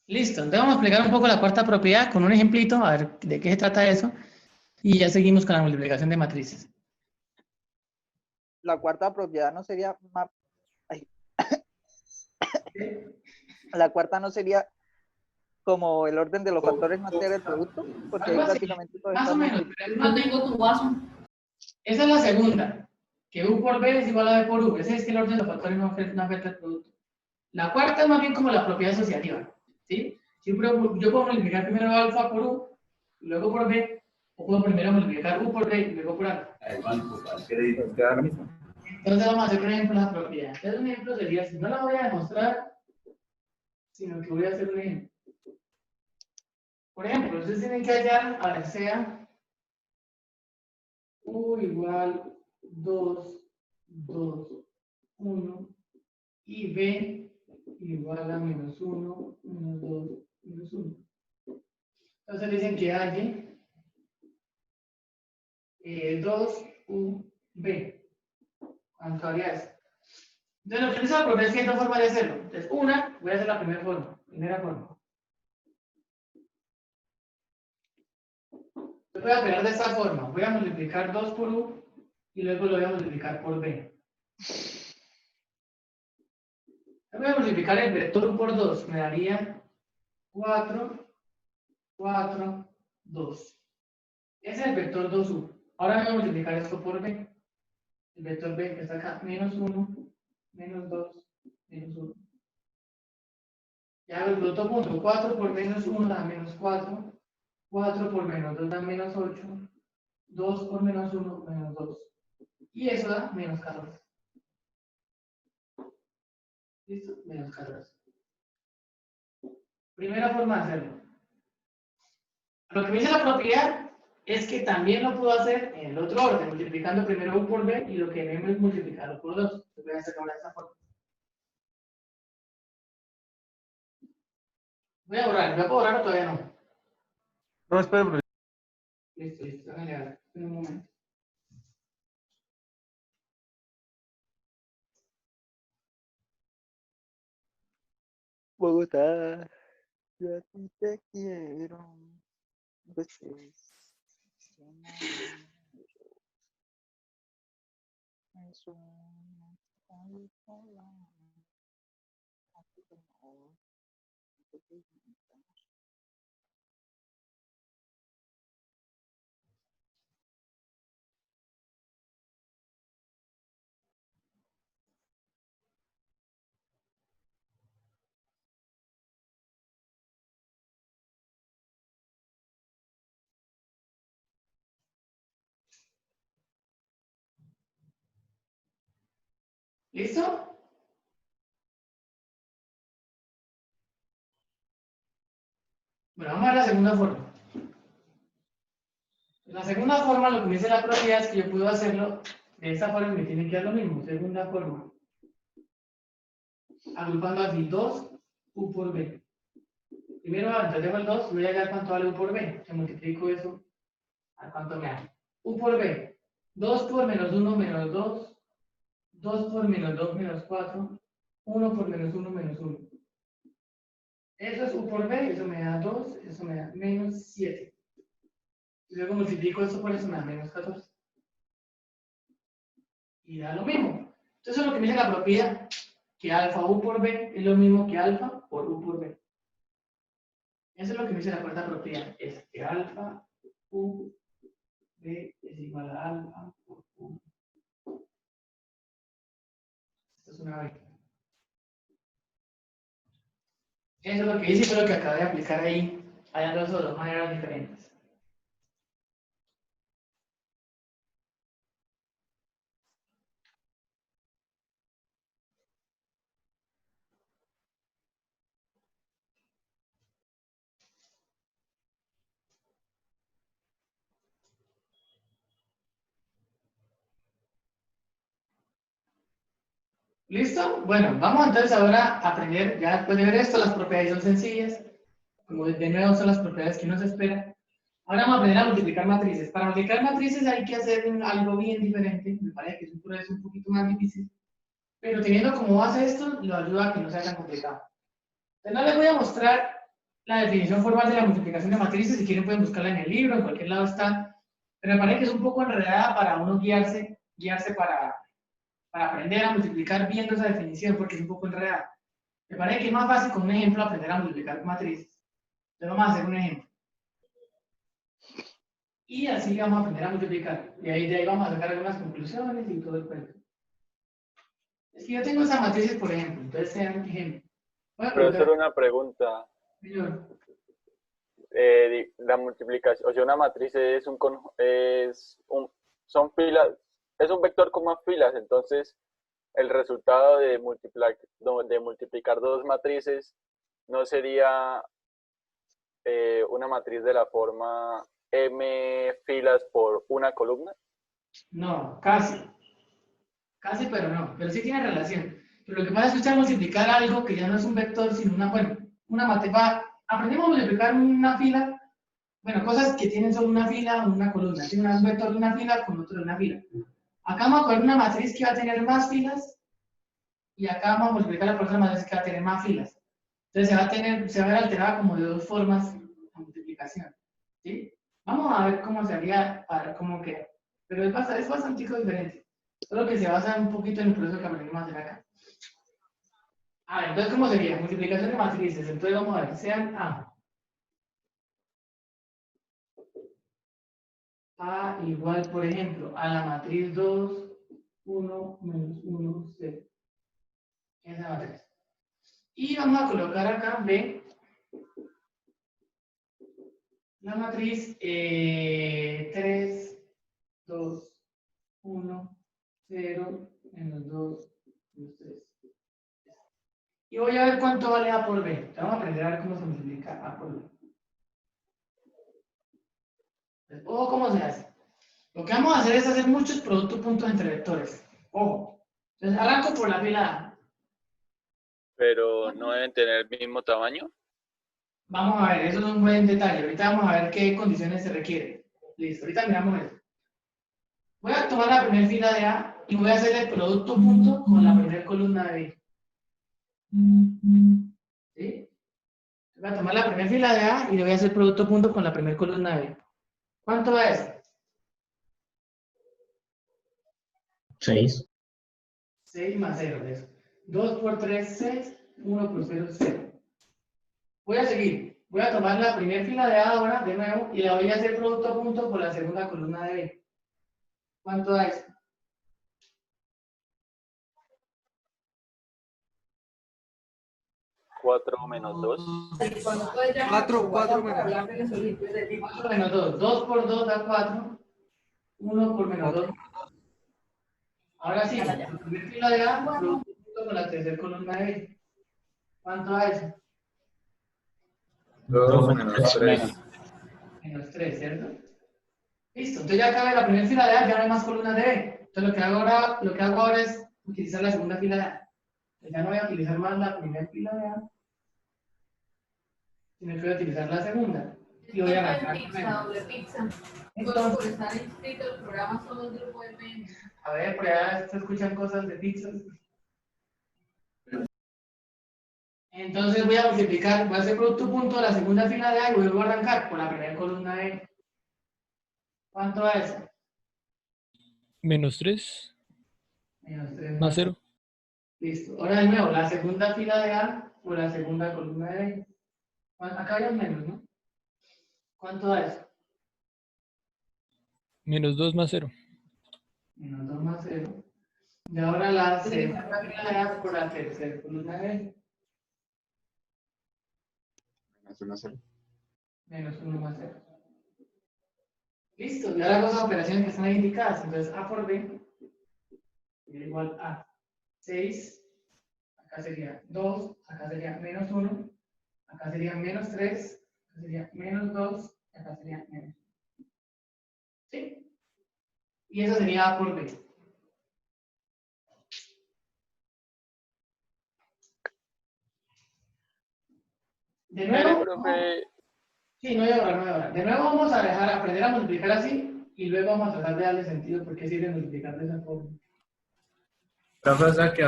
Listo, entonces vamos a explicar un poco la cuarta propiedad con un ejemplito, a ver de qué se trata eso, y ya seguimos con la multiplicación de matrices. La cuarta propiedad no sería ay. La cuarta no sería como el orden de los factores no altera el producto, porque ahí prácticamente todo Más está o menos, multiplicado. pero no tengo tu vaso. Esa es la segunda, que u por b es igual a b por u. Ese es que el orden de los factores no afecta el producto. La cuarta es más bien como la propiedad asociativa, ¿sí? Yo puedo multiplicar primero alfa por u, y luego por b, o puedo primero multiplicar u por b y luego por alfa. Queda lo mismo. Entonces vamos a hacer un ejemplo de la propiedad. Entonces un ejemplo sería, si no la voy a demostrar, sino que voy a hacer un ejemplo. Por ejemplo, ustedes tienen que hallar, a ver, sea u igual 2, 2, 1, y b igual a menos 1, menos 2, menos 1. Entonces dicen que halle 2 u b. ¿Cuánto haría eso? Entonces, lo que hizo la propiedad es que hay dos formas de hacerlo. Entonces, una, voy a hacer la primera forma. Yo voy a operar de esta forma. Voy a multiplicar 2 por U y luego lo voy a multiplicar por B. Voy a multiplicar el vector U por 2. Me daría 4, 4, 2. Ese es el vector 2U. Ahora voy a multiplicar esto por B. El vector B que está acá. Menos 1, menos 2, menos 1. Ya hago el producto punto. 4 por menos 1 da menos 4. 4 por menos 2 da menos 8. 2 por menos 1, menos 2. Y eso da menos 14. ¿Listo? Menos 14. Primera forma de hacerlo. Lo que me dice la propiedad es que también lo puedo hacer en el otro orden, multiplicando primero U por B y lo que vemos es multiplicarlo por 2. Voy a sacar de esta forma. Voy a borrar. ¿Voy a borrar o todavía no? No, espera, pero Listo, listo. Háganle a ver. En un momento. Bogotá, yo a ti te quiero. Pues es un ¿Listo? Bueno, vamos a ver la segunda forma. La segunda forma, lo que me dice la propiedad es que yo puedo hacerlo de esta forma y me tiene que dar lo mismo. Segunda forma. Agrupando así 2 U por B. Primero, antes dejo el 2, voy a hallar cuánto vale U por B. Se multiplico eso a cuánto me da. U por B. 2 por menos 1 menos 2. 2 por menos 2 menos 4. 1 por menos 1 menos 1. Eso es U por B, eso me da 2, eso me da menos 7. Y luego multiplico esto por eso, me da menos 14. Y da lo mismo. Entonces, eso es lo que me dice la propiedad, que alfa U por B es lo mismo que alfa por U por B. Eso es lo que me dice la cuarta propiedad, es que alfa U B es igual a alfa por U. Esto es una B. Eso es lo que dice y fue lo que acabo de aplicar ahí, hallando de dos maneras diferentes. ¿Listo? Bueno, vamos entonces ahora a aprender, ya después de ver esto, las propiedades son sencillas. Como de nuevo son las propiedades que uno se espera. Ahora vamos a aprender a multiplicar matrices. Para multiplicar matrices hay que hacer algo bien diferente. Me parece que es un proceso un poquito más difícil. Pero teniendo como base esto, lo ayuda a que no sea tan complicado. Entonces no les voy a mostrar la definición formal de la multiplicación de matrices. Si quieren pueden buscarla en el libro, en cualquier lado está. Pero me parece que es un poco enredada para uno guiarse para aprender a multiplicar viendo esa definición, porque es un poco enredada. Me parece que es más fácil con un ejemplo aprender a multiplicar matrices. Entonces vamos a hacer un ejemplo. Y así vamos a aprender a multiplicar. Y ahí, de ahí vamos a sacar algunas conclusiones y todo el cuento. Es que yo tengo esas matrices, por ejemplo. Entonces, sean un ejemplo. Voy a Profesor, preguntar, una pregunta. señor, La multiplicación, o sea, una matriz es son filas, es un vector con más filas, entonces el resultado de multiplicar dos matrices no sería una matriz de la forma m filas por una columna. no, casi. Casi, pero no. Pero sí tiene relación. Pero lo que pasa es que usted va a multiplicar algo que ya no es un vector, sino una matriz. Aprendemos a multiplicar una fila. Bueno, cosas que tienen solo una fila o una columna. Tiene un vector de una fila con otro de una fila. Acá vamos a coger una matriz que va a tener más filas y acá vamos a multiplicar la próxima vez que va a tener más filas. Entonces se va a ver alterada como de dos formas la multiplicación. ¿Sí? Vamos a ver cómo se haría, a ver cómo queda. Pero es bastante diferente. Solo que se basa un poquito en el proceso que aprendimos a hacer acá. A ver, entonces, ¿cómo sería? Multiplicación de matrices. Entonces, vamos a ver, sean A igual, por ejemplo, a la matriz 2, 1, menos 1, 0. Esa matriz. Y vamos a colocar acá B, la matriz 3, 2, 1, 0, menos 2, menos 3. Y voy a ver cuánto vale A por B. Vamos a aprender a ver cómo se multiplica A por B. Ojo cómo se hace. Lo que vamos a hacer es hacer muchos productos puntos entre vectores. Ojo. Entonces arranco por la fila A. Pero no deben tener el mismo tamaño. Vamos a ver, eso es un buen detalle. Ahorita vamos a ver qué condiciones se requieren. Listo, ahorita miramos eso. Voy a tomar la primera fila de A y voy a hacer el producto punto con la primera columna de B. ¿Sí? Voy a tomar la primera fila de A y le voy a hacer producto punto con la primera columna de B. ¿Cuánto es? 6. 6 más 0 de eso. 2 por 3, 6. 1 por 0, 0. Voy a seguir. Voy a tomar la primera fila de A ahora, de nuevo, y le voy a hacer producto punto por la segunda columna de B. ¿Cuánto da eso? 4 menos 2. 4 menos. 4 menos 2. 2 por 2 da 4. 1 por menos 2. Ahora sí, la primera fila de A, producto punto con la tercera columna de B. ¿Cuánto da eso? 2 menos 3. Menos 3, ¿cierto? Listo, entonces ya acabé la primera fila de A, ya no hay más columnas de B. Entonces lo que hago ahora es utilizar la segunda fila de A. Ya no voy a utilizar más la primera fila de A, sino que voy a utilizar la segunda. Y voy a arrancar primero. Entonces, por estar inscrito al programa somos grupo de PM. a ver, por allá se escuchan cosas de pizzas. Entonces voy a multiplicar, voy a hacer producto punto de la segunda fila de A y vuelvo a arrancar por la primera columna de B. ¿Cuánto es? Menos 3 Menos 3 más 0. Listo. Ahora de nuevo, la segunda fila de A por la segunda columna de B. Acá hay un menos, ¿no? ¿Cuánto da eso? Menos 2 más 0. Menos 2 más 0. Y ahora la segunda fila de A por la tercera columna de B. Menos 1, 0. Menos 1 más 0. Listo. Y ahora hago esas operaciones que están ahí indicadas. Entonces A por B es igual a 6. Acá sería 2. Acá sería menos 1. Acá sería menos 3. Acá sería menos 2. Acá sería menos 1. ¿Sí? Y eso sería A por B. De nuevo, Profe, sí, no hay hora, no hay hora. De nuevo vamos a dejar aprender a multiplicar así y luego vamos a tratar de darle sentido por qué sirve multiplicar de esa forma. Profesor, que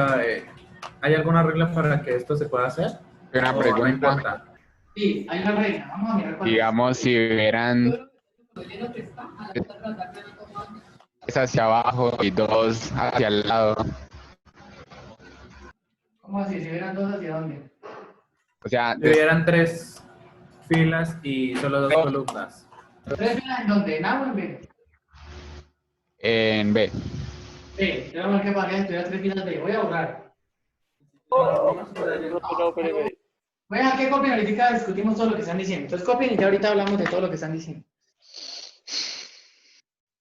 ¿hay alguna regla para que esto se pueda hacer? Una ¿O no pregunta. importa? Sí, hay una regla. Vamos a mirar cuál es. Digamos, si hubieran tres hacia abajo y dos hacia el lado. ¿Cómo así? Si hubieran dos, ¿hacia dónde? O sea, Si hubieran 3 filas y solo 2 columnas. ¿Tres filas en dónde? ¿En A o en B? en B. B. Yo no marqué para que tuviera tres filas B. Voy a borrar. no, espere. Voy a dejar que copien ahorita discutimos todo lo que están diciendo. Entonces copien y ya ahorita hablamos de todo lo que están diciendo.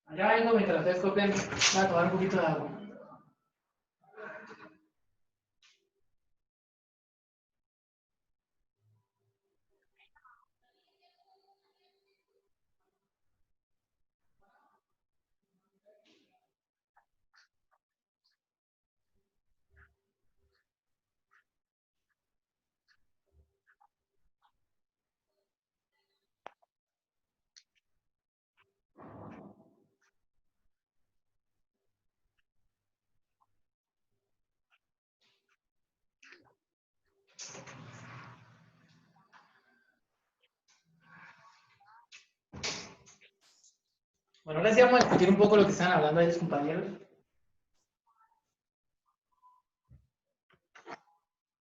Allá vengo mientras ustedes copian. Voy a tomar un poquito de agua. Bueno, ahora sí vamos a discutir un poco lo que están hablando ahí los compañeros.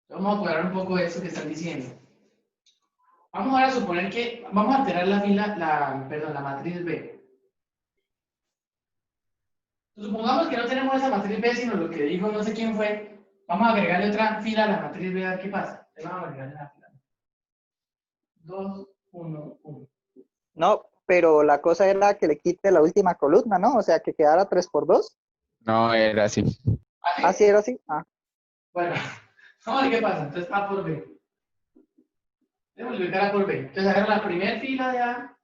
Vamos a aclarar un poco eso que están diciendo. Vamos ahora a suponer que vamos a alterar la la matriz B. Supongamos que no tenemos esa matriz B, sino lo que dijo no sé quién fue. Vamos a agregarle otra fila a la matriz B a ver qué pasa. Le vamos a agregarle la fila. 2, 1, 1. No, pero la cosa era que le quite la última columna, ¿no? O sea, que quedara 3 por 2. No, era así. ¿Ah, sí era así? Ah. Bueno, vamos a ver qué pasa. Entonces A por B. Voy a multiplicar A por B. Entonces agarro la primera fila de A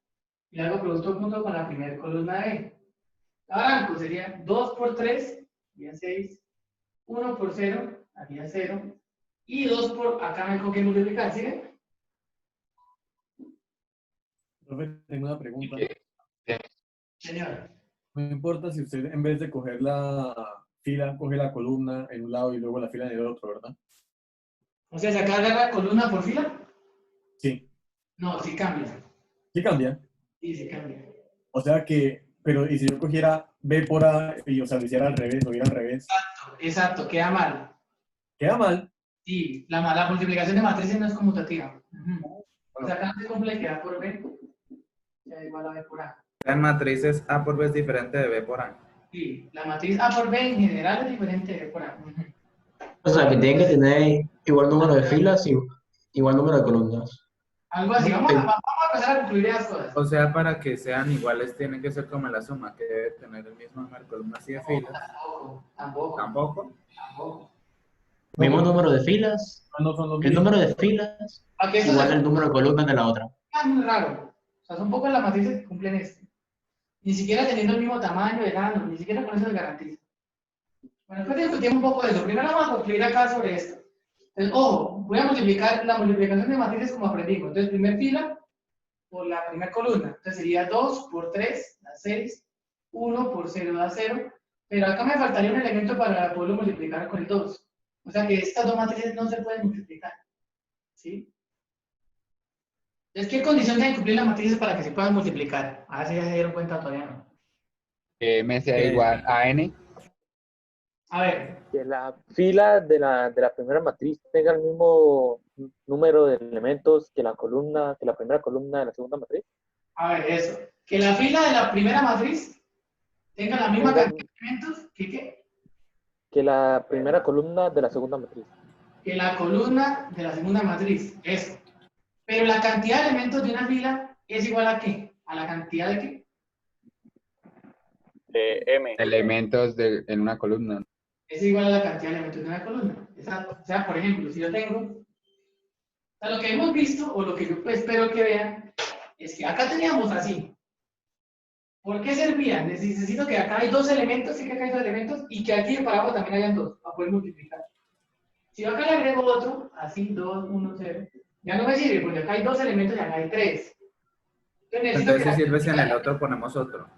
y le hago producto junto con la primera columna de B. Arranco sería 2 por 3, sería 6. 1 por 0, haría 0. Y 2 por, acá me tengo que multiplicar, ¿sí ven? Profe, tengo una pregunta. Señor. No importa si usted en vez de coger la fila, coge la columna en un lado y luego la fila en el otro, ¿verdad? O sea, ¿se acá agarra columna por fila? Sí. No, sí cambia. ¿Sí cambia? Sí, se cambia. O sea que, pero ¿y si yo cogiera B por A y, o sea, lo hiciera al revés, lo hubiera al revés? Exacto, queda mal. ¿Queda mal? Sí, la multiplicación de matrices no es conmutativa. O sea, acá se cumple que A por B sea igual a B por A. En matrices A por B es diferente de B por A. Sí, la matriz A por B en general es diferente de B por A. O sea, que tiene que tener igual número de filas y igual número de columnas. Algo así, vamos a empezar a concluir esas cosas. O sea, para que sean iguales tienen que ser como la suma, que debe tener el mismo número de columnas y de filas. Tampoco. Mismo número de filas, No son los el número de filas igual al número de columnas de la otra. Es muy raro. O sea, son pocas las matrices que cumplen esto. Ni siquiera teniendo el mismo tamaño de grano, ni siquiera con eso se garantiza. Bueno, después discutimos un poco de eso. Primero vamos a concluir acá sobre esto. Entonces, ojo, voy a multiplicar la multiplicación de matrices como aprendimos. Entonces, primer fila por la primera columna. Entonces sería 2 por 3 da 6, 1 por 0 da 0. Pero acá me faltaría un elemento para poderlo multiplicar con el 2. O sea que estas dos matrices no se pueden multiplicar. ¿Sí? Entonces, ¿qué condición deben cumplir las matrices para que se puedan multiplicar? A ver si ya se dieron cuenta, todavía no. Que M sea igual a N. A ver. Que la fila de la primera matriz tenga el mismo número de elementos que la primera columna de la segunda matriz. A ver, eso. Que la fila de la primera matriz tenga la misma cantidad de elementos que ¿qué? Que la primera columna de la segunda matriz. Que la columna de la segunda matriz. Eso. Pero la cantidad de elementos de una fila es igual a ¿qué? ¿A la cantidad de qué? De M. Elementos en una columna. Es igual a la cantidad de elementos de una columna. Exacto. O sea, por ejemplo, si yo tengo... O sea, lo que hemos visto, o lo que yo espero que vean, es que acá teníamos así. ¿Por qué servían? Necesito que acá hay dos elementos, sí que acá hay dos elementos, y que aquí para abajo también hayan dos, para poder multiplicar. Si yo acá le agrego otro, así, 2, 1, 0, ya no me sirve, porque acá hay dos elementos y acá hay tres. Entonces, si sirve si en el otro ponemos otro.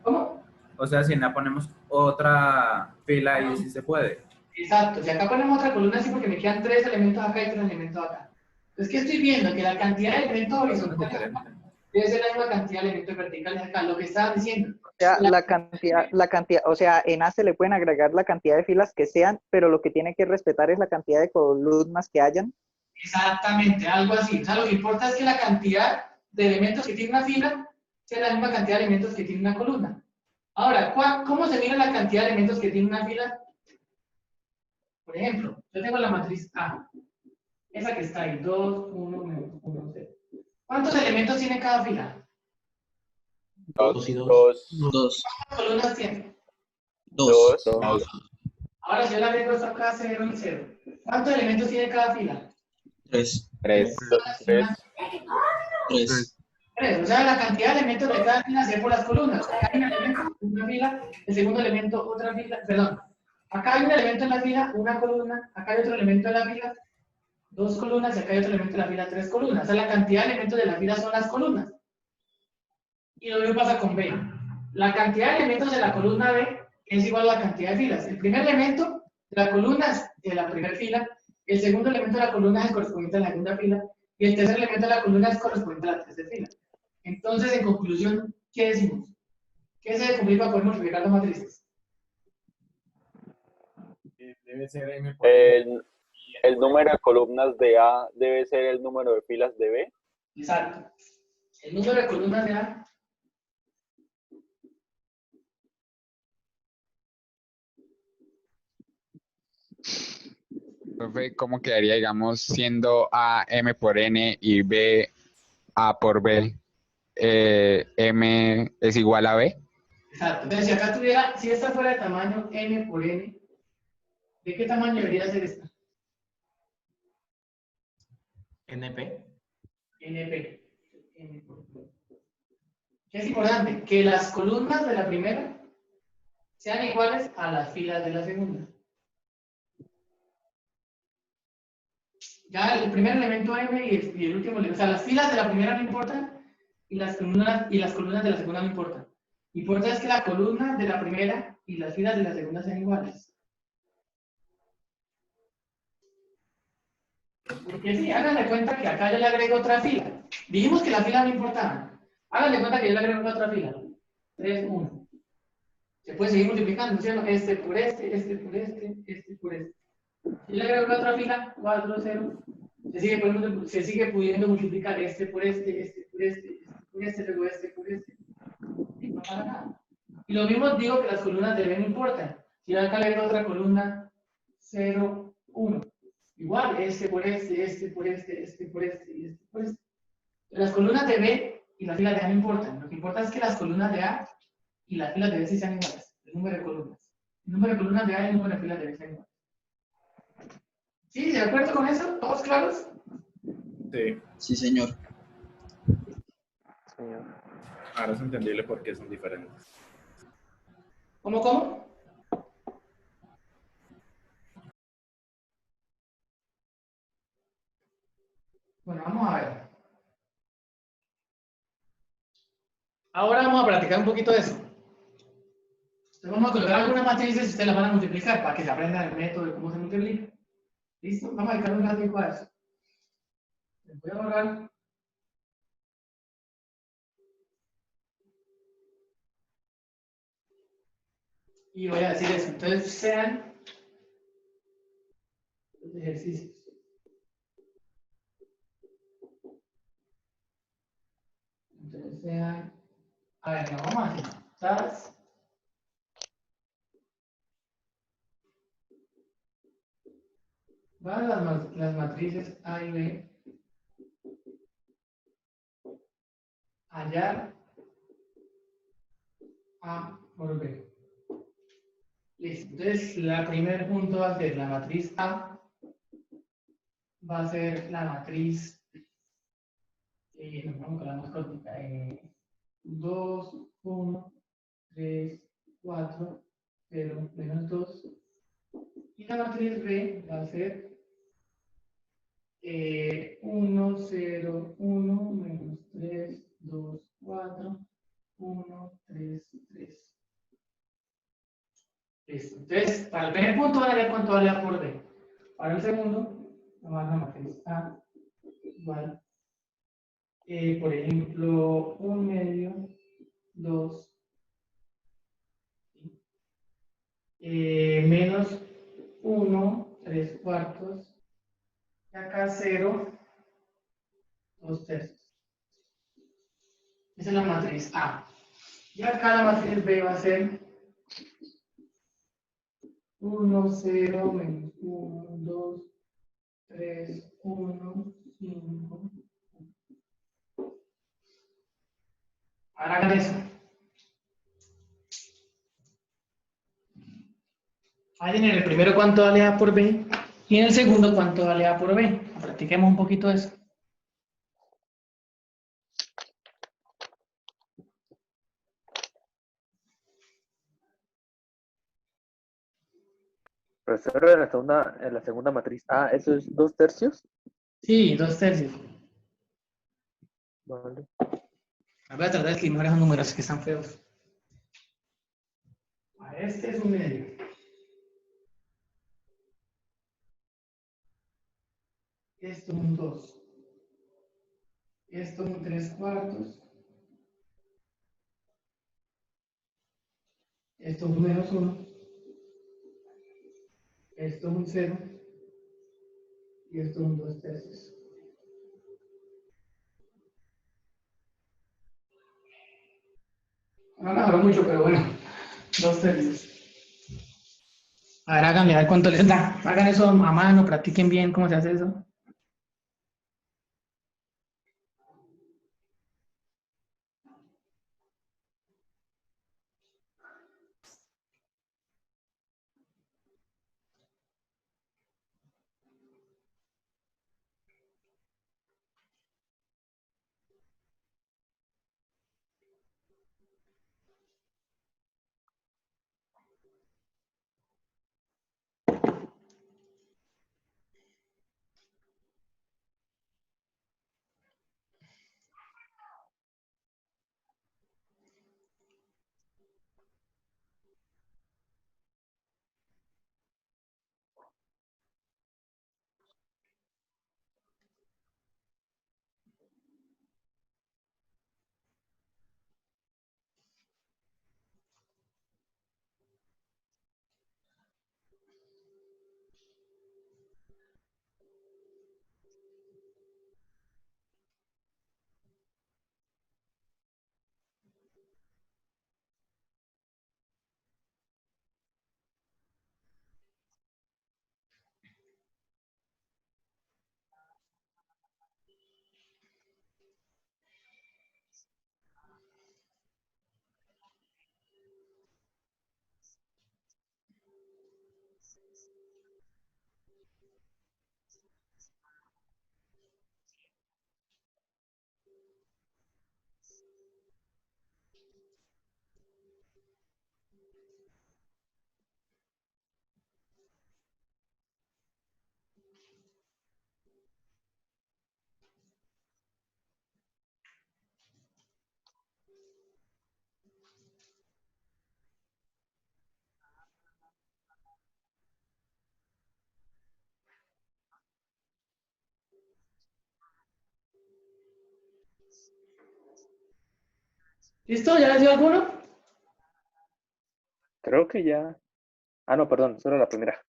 ¿Cómo? O sea, si en la ponemos otra fila y sí se puede. Exacto, si acá ponemos otra columna así porque me quedan tres elementos acá y tres elementos acá. Entonces, ¿qué estoy viendo? Que la cantidad de elementos horizontales debe ser la misma cantidad de elementos verticales acá, lo que estaba diciendo. O sea, la cantidad, o sea, en A se le pueden agregar la cantidad de filas que sean, pero lo que tiene que respetar es la cantidad de columnas que hayan. Exactamente, algo así. O sea, lo que importa es que la cantidad de elementos que tiene una fila sea la misma cantidad de elementos que tiene una columna. Ahora, ¿cómo se mira la cantidad de elementos que tiene una fila? Por ejemplo, yo tengo la matriz A. Esa que está ahí, 2, 1, 1, 0. ¿Cuántos elementos tiene cada fila? 2 y 2. 2. ¿Cuántas columnas tiene? 2. Ahora, si yo le agrego esto acá, 0 y 0. ¿Cuántos elementos tiene cada fila? 3. 3. 3. O sea, la cantidad de elementos de cada fila se ve por las columnas. Acá hay un elemento, una fila, el segundo elemento, otra fila, perdón. Acá hay un elemento en la fila, una columna, acá hay otro elemento en la fila, dos columnas, y acá hay otro elemento en la fila, tres columnas. O sea, la cantidad de elementos de la fila son las columnas. Y lo mismo pasa con B. La cantidad de elementos de la columna B es igual a la cantidad de filas. El primer elemento de la columna es de la primera fila, el segundo elemento de la columna es el correspondiente a la segunda fila, y el tercer elemento de la columna es correspondiente a la tercera fila. Entonces, en conclusión, ¿qué decimos? ¿Qué se cumplir para poder multiplicar las matrices? Debe ser M por N. El número de columnas de A debe ser el número de filas de B. Exacto. El número de columnas de A. Profe, ¿cómo quedaría, digamos, siendo A M por N y B A por B? M es igual a B. Exacto. Entonces, si acá tuviera, si esta fuera de tamaño M por N, ¿de qué tamaño debería ser esta? NP. NP. N por P. ¿Qué es importante? Que las columnas de la primera sean iguales a las filas de la segunda. Ya el primer elemento M y el último elemento, o sea, las filas de la primera no importan y las columnas de la segunda no importan. Importa es que la columna de la primera y las filas de la segunda sean iguales. Porque sí, háganle cuenta que acá yo le agrego otra fila. Dijimos que las filas no importaban. Háganle cuenta que yo le agrego otra fila. 3, 1. Se puede seguir multiplicando, ¿sí o no? Este por este, este por este, este por este. Si le agrego otra fila, 4, 0. Se sigue pudiendo multiplicar este por este, este por este, este por este, luego este por este. Y no pasa nada. Y lo mismo digo que las columnas de B no importan. Si acá le agrego otra columna, 0, 1. Igual, este por este, este por este, este por este y este por este. Las columnas de B y las filas de A no importan. Lo que importa es que las columnas de A y las filas de B sí sean iguales. El número de columnas. El número de columnas de A y el número de filas de B sean iguales. ¿Sí? ¿De acuerdo con eso? ¿Todos claros? Sí. Sí, señor. Señor. Ahora es entendible por qué son diferentes. ¿Cómo? Bueno, vamos a ver. Ahora vamos a practicar un poquito de eso. Entonces vamos a colocar algunas matrices y ustedes las van a multiplicar para que se aprendan el método de cómo se multiplica. ¿Listo? Vamos a dedicar un ratito a eso. Les voy a borrar. Y voy a decir eso. Entonces sean los ejercicios. Entonces sean. A ver, no, vamos a hacer. ¿Sabes? Van las matrices A y B. Hallar A por B. Listo. Entonces, la primer punto va a ser la matriz A. Va a ser la matriz. Nos vamos con la más cortita. 2, 1, 3, 4, 0, menos 2. Y la matriz B va a ser 1, 0, 1, menos 3, 2, 4, 1, 3, 3. Listo. Entonces, para el primer punto van a ver cuánto vale A por B. Para el segundo, vamos a la matriz A igual, por ejemplo, 1 medio, 2, menos 1, 3 cuartos, y acá 0, 2 tercios. Esa es la matriz A. Y acá la matriz B va a ser 1, 0, menos 1, 2, 3, 1, 5. Ahora hagan eso. Ahí en el primero cuánto vale A por B y en el segundo cuánto vale A por B. Practiquemos un poquito eso. Profesor, en la segunda matriz A, ¿eso es 2 tercios? Sí, 2 tercios. Vale. Voy a tratar de escribir esos números que están feos. Este es un medio. Esto un 2. Esto un 3 cuartos. Esto es un -1. Esto es un 0. Y esto es un 2/3. No mejoró mucho, pero bueno, 2/3. A ver, háganle, a ver cuánto les da. Hagan eso a mano, practiquen bien cómo se hace eso. ¿Listo? ¿Ya les dio alguno? Creo que ya. Ah, no, perdón, solo la primera.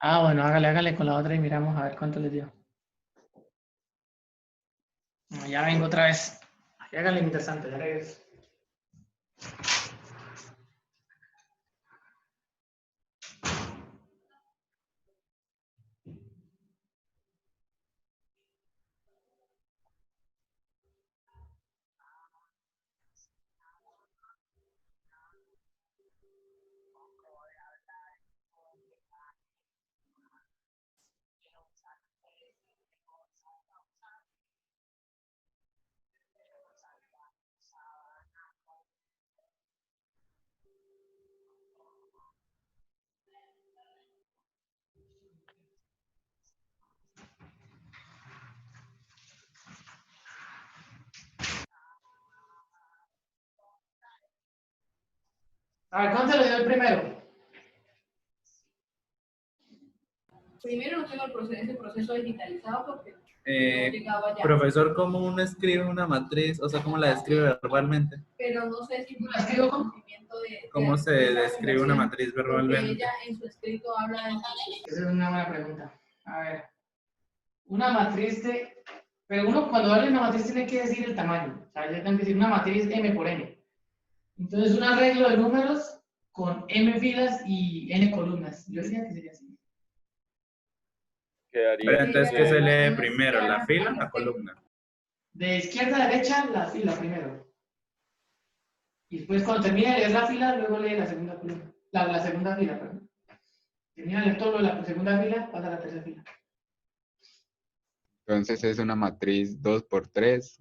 Ah, bueno, hágale con la otra y miramos a ver cuánto les dio. No, ya vengo otra vez. Háganle mientras tanto, ya regreso. A ver, ¿cuánto le dio el primero? Primero no tengo ese proceso digitalizado porque no Eh, llegaba ya. Profesor, ¿cómo uno escribe una matriz? O sea, ¿cómo la describe verbalmente? Pero no sé si ¿La escribo con? conocimiento de ¿Cómo se de la describe una fundación, matriz porque verbalmente? ella en su escrito habla de... Esa es una buena pregunta. A ver, una matriz de... Pero uno cuando habla de una matriz tiene que decir el tamaño. O sea, yo tengo que decir una matriz M por N. Entonces, un arreglo de números con M filas y N columnas. Yo diría que sería así. Quedaría Pero entonces, ¿qué se que lee primero? ¿La fila o la columna? De izquierda a derecha, la fila primero. Y después, cuando termine de leer la fila, luego lee la segunda columna. La segunda fila, perdón. Termina de leer todo la segunda fila, pasa a la tercera fila. Entonces es una matriz 2×3.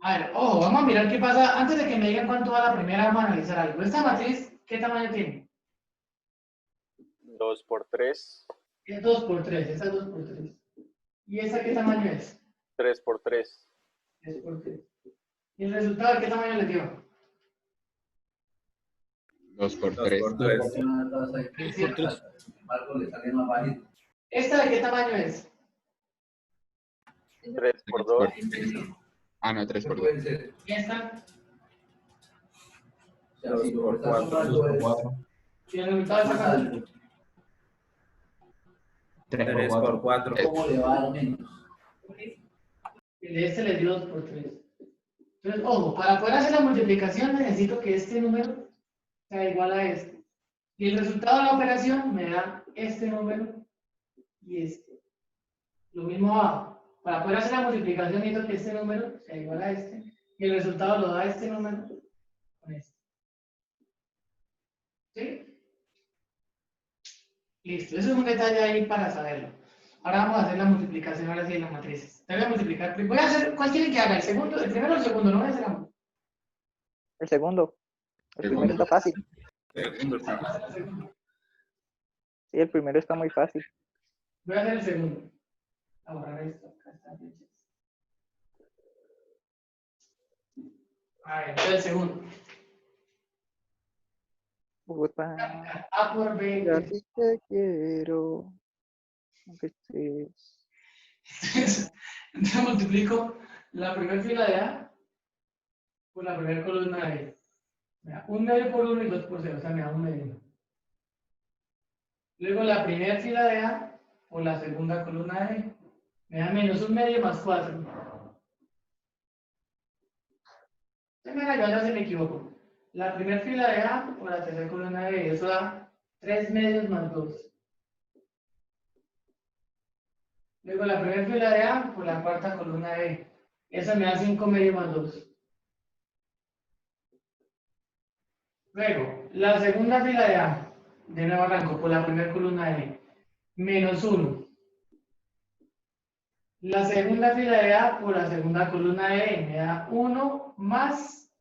A ver, ojo, vamos a mirar qué pasa. Antes de que me digan cuánto va la primera, vamos a analizar algo. ¿Esta matriz qué tamaño tiene? 2×3, Es 2×3, esta es 2×3. ¿Y esta qué tamaño es? 3×3. 3×3. ¿Y el resultado qué tamaño le dio? 2×3. 2×3. ¿Esta de qué tamaño es? 3×2. Ah, no, 3×2. ¿Y esta? 2 por 4. 2 por 4. Y el resultado es acá. 3 por 4. ¿Cómo le va al menos? El de este le dio 2 por 3. Entonces, ojo, para poder hacer la multiplicación necesito que este número sea igual a este. Y el resultado de la operación me da este número y este. Lo mismo abajo. Para poder hacer la multiplicación necesito que este número sea igual a este. Y el resultado lo da este número con este. ¿Sí? Listo. Eso es un detalle ahí para saberlo. Ahora vamos a hacer la multiplicación ahora sí de las matrices. Te voy a multiplicar. Voy a hacer, ¿cuál quieren que haga? ¿El segundo? ¿El primero o el segundo? No voy a hacer ambos. El segundo. El primero está fácil. Sí, el primero está muy fácil. Voy a hacer el segundo. A borrar esto. Acá está. A ver, entonces el segundo. Puta, A por B. yo a ti te quiero. Aunque estés. Entonces multiplico la primera fila de A por la primera columna de B. Me da 1 medio por 1 y 2 por 0, o sea, me da 1 medio. Luego la primera fila de A por la segunda columna de B. Me da menos 1 medio más 4. Mira, yo ya se me equivoco. La primera fila de A por la tercera columna de B, eso da 3 medios más 2. Luego la primera fila de A por la cuarta columna de B. Eso me da 5 medios más 2. Luego, la segunda fila de A, de nuevo arranco por la primera columna de B, menos 1. La segunda fila de A por la segunda columna de B me da 1 más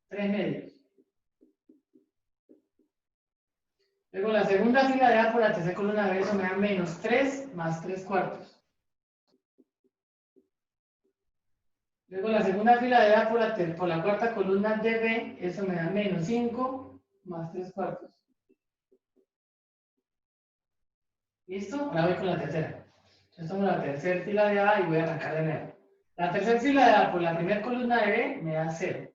3 medios. Luego la segunda fila de A por la tercera columna de B, eso me da menos 3 más 3 cuartos. Luego la segunda fila de A por la cuarta columna de B, eso me da menos 5 más 3 cuartos. ¿Listo? Ahora voy con la tercera. Entonces tomo la tercera fila de A y voy a arrancar de nuevo. La tercera fila de A por la primera columna de B me da 0.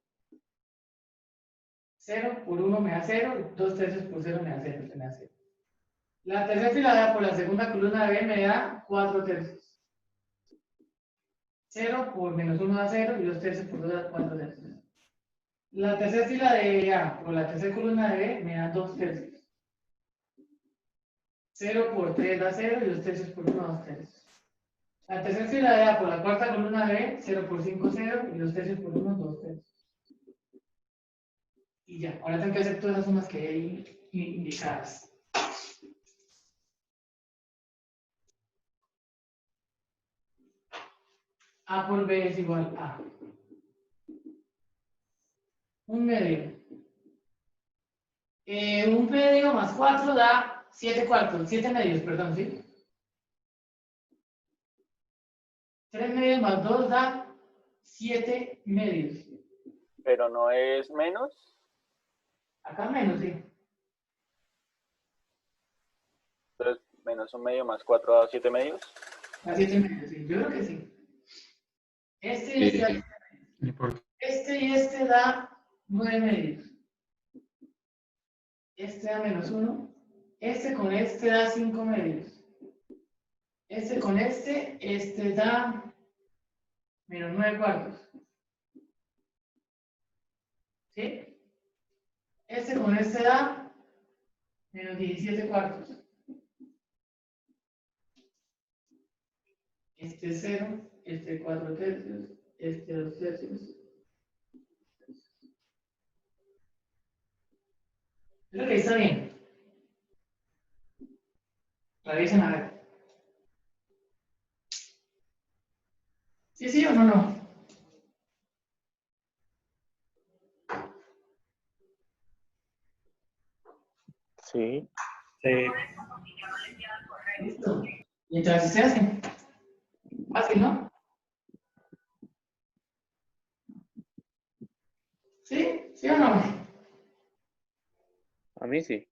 0 por 1 me da 0, 2 tercios por 0 me da 0, me da 0. La tercera fila de A por la segunda columna de B me da 4 tercios. 0 por menos 1 da 0 y 2 tercios por 2 da 4 tercios. La tercera fila de A por la tercera columna de B me da 2 tercios. 0 por 3 da 0 y 2 tercios por 1 da 2 tercios. La tercera fila de A por la cuarta columna de B, 0 por 5, 0 y 2 tercios por 1, 2 tercios. Y ya, ahora tengo que hacer todas las sumas que hay indicadas. A por B es igual a 1 medio. 1 medio más 4 da 7 cuartos, 7 medios, perdón, ¿sí? 3 medios más 2 da 7 medios. Pero no es menos. Acá menos, sí. Entonces, menos 1 medio más 4 da 7 medios. Da 7 medios, sí. Yo creo que sí. Este y este da 9 medios. Este da menos 1. Este con este da 5 medios. Este con este da menos 9 cuartos. ¿Sí? Este con este da menos 17 cuartos. Este es 0, este 4 tercios, este 2 tercios. Creo que está bien. Revisen a ver. ¿Sí, sí o no, no? Sí. Listo. Y entonces se hacen. Fácil, ¿no? ¿Sí? ¿Sí o no? A mí sí.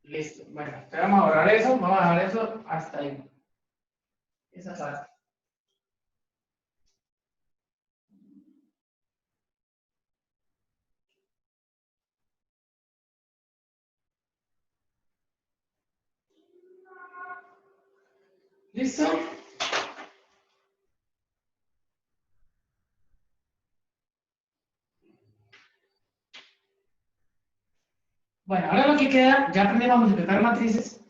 Listo. Bueno, entonces vamos a borrar eso, vamos a dejar eso hasta ahí. esa parte. ¿Listo? Bueno, ahora lo que queda, ya aprendimos a multiplicar matrices.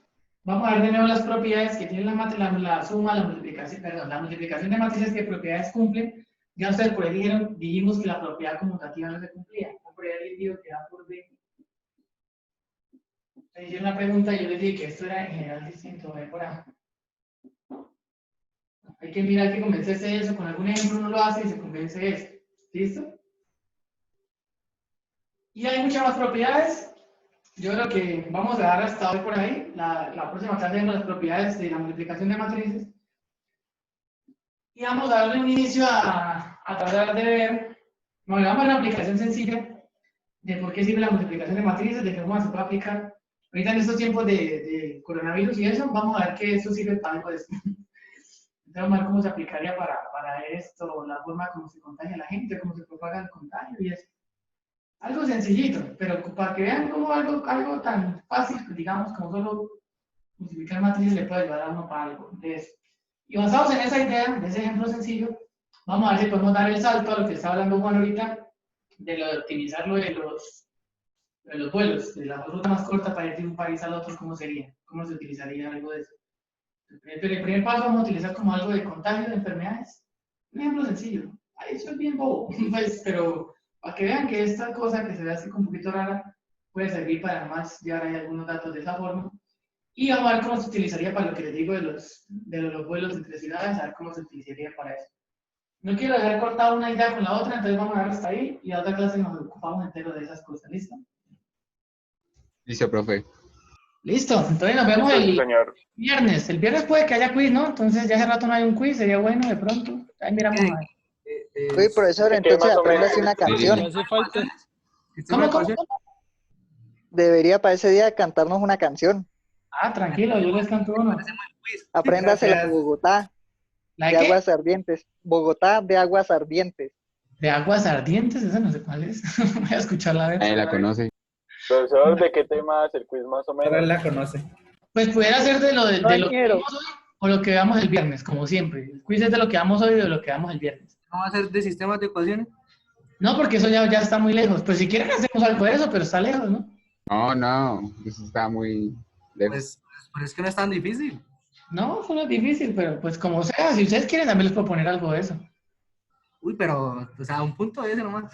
Vamos a ver de nuevo las propiedades que tiene la suma, la multiplicación, perdón, la multiplicación de matrices, qué propiedades cumplen. Ya ustedes por ahí dijimos que la propiedad conmutativa no se cumplía. La propiedad del líquido que da por B. Me hicieron una pregunta y yo les dije que esto era en general distinto, B por A. Hay que mirar que convencerse de eso, con algún ejemplo uno lo hace y se convence de eso. ¿Listo? Y hay muchas más propiedades. Yo creo que vamos a dar hasta hoy por ahí. La próxima clase vemos las propiedades de la multiplicación de matrices. Y vamos a darle un inicio a tratar de ver, bueno, vamos a ver una aplicación sencilla de por qué sirve la multiplicación de matrices, de qué forma se puede aplicar. Ahorita en estos tiempos de coronavirus y eso, vamos a ver que eso sirve para algo de esto. Entonces vamos a ver cómo se aplicaría para esto, la forma como se contagia la gente, cómo se propaga el contagio y eso. Algo sencillito, pero para que vean cómo algo tan fácil, digamos, como solo multiplicar matrices le puede ayudar a uno para algo de eso. Y basados en esa idea, de ese ejemplo sencillo, vamos a ver si podemos dar el salto a lo que está hablando Juan ahorita, de lo de optimizar lo de los vuelos, de la ruta más corta para ir de un país al otro, ¿cómo sería? ¿Cómo se utilizaría algo de eso? El primer paso vamos a utilizar como algo de contagio de enfermedades. Un ejemplo sencillo. Ahí eso es bien bobo, pues, pero para que vean que esta cosa que se ve así como un poquito rara puede servir para más llevar ahí algunos datos de esa forma. Y vamos a ver cómo se utilizaría para lo que les digo de los vuelos entre ciudades, a ver cómo se utilizaría para eso. No quiero dejar cortada una idea con la otra, entonces vamos a ver hasta ahí y a otra clase nos ocupamos entero de esas cosas. ¿Listo? Listo, profe. Listo, entonces nos vemos Sí, el señor. viernes. El viernes puede que haya quiz, ¿no? Entonces ya hace rato no hay un quiz, sería bueno de pronto. Ahí miramos a ver. Uy, profesor, ¿De qué entonces más o aprenda menos? así una Sí. canción. ¿Qué hace falta? ¿Cómo? Debería para ese día cantarnos una canción. Ah, tranquilo, yo les canto uno. Apréndasela de Gracias. Bogotá, ¿La de de qué? aguas ardientes. Bogotá de aguas ardientes. De aguas ardientes, esa no sé cuál es. Voy a escucharla a ver. Nadie la conoce. Profesor, ¿de qué tema es el quiz más o Solo él menos? la conoce. Pues pudiera ser de lo que Compañero. vamos hoy o lo que veamos el viernes, como siempre. El quiz es de lo que vamos hoy o de lo que veamos el viernes. ¿No va a ser de sistemas de ecuaciones? No, porque eso ya está muy lejos. Pues si quieren hacemos algo de eso, pero está lejos, ¿no? No, eso está muy lejos. Pues es que no es tan difícil. No, eso no es difícil, pero pues como sea, si ustedes quieren también les puedo poner algo de eso. Uy, pero, o sea, un punto de ese nomás.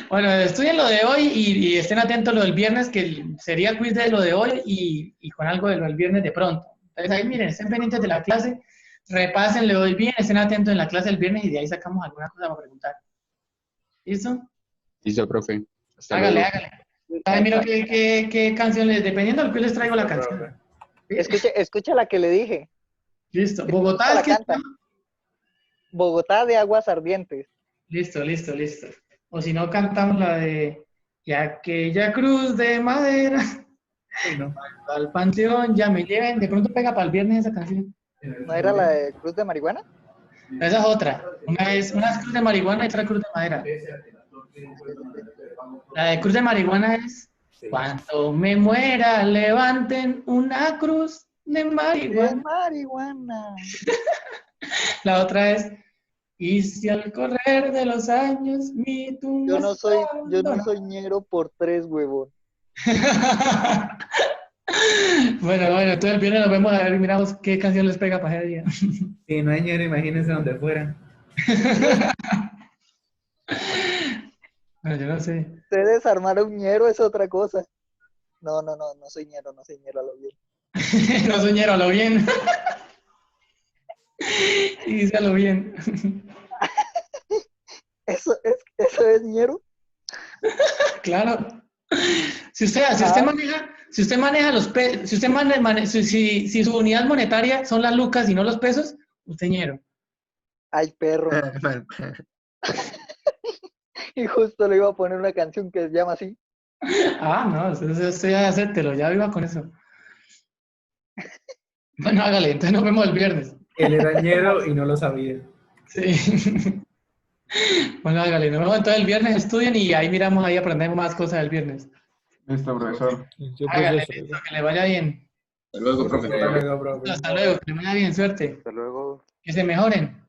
Bueno, estudien lo de hoy y estén atentos a lo del viernes, que sería el quiz de lo de hoy y con algo de lo del viernes de pronto. Entonces ahí miren, estén pendientes de la clase, repásenle hoy bien, estén atentos en la clase del viernes y de ahí sacamos alguna cosa para preguntar. ¿Listo? Listo, profe. Hasta Hágale, luego. hágale. Ahí miro qué canción les, dependiendo del que les traigo la canción. Escucha la que le dije. Listo. Bogotá La es que... canta. Bogotá de aguas ardientes. Listo. O si no, cantamos la de y aquella cruz de madera Uy, no. al panteón ya me lleven. De pronto pega para el viernes esa canción. ¿No era la de Cruz de Marihuana? Esa es otra. Una es cruz de marihuana y otra cruz de madera. La de cruz de marihuana es cuando me muera levanten una cruz de De marihuana. marihuana. La otra es y si al correr de los años mi tumba Yo no está soy ñero por 3, huevón. Bueno, entonces el viernes nos vemos a ver y miramos qué canción les pega para ese día. Si no hay ñero, imagínense donde fuera. Bueno, yo no sé. Ustedes armar un ñero es otra cosa. No soy ñero, a lo bien. No soñero, a lo bien. Y dice a lo bien. ¿Eso es ñero? Claro. Si usted maneja los pesos, si su unidad monetaria son las lucas y no los pesos, usted ñero. Ay, perro. Y justo le iba a poner una canción que se llama así. Ah, no, usted ya acéptelo, ya viva con eso. Bueno, hágale, entonces nos vemos el viernes. Él era ñero y no lo sabía. Sí. Bueno, hágale, nos vemos entonces el viernes, estudien y ahí miramos, ahí aprendemos más cosas el viernes. Listo, profesor. Hágale, listo, que le vaya bien. Hasta luego, profe. Hasta luego, profe. Hasta luego, que le vaya bien, suerte. Hasta luego. Que se mejoren.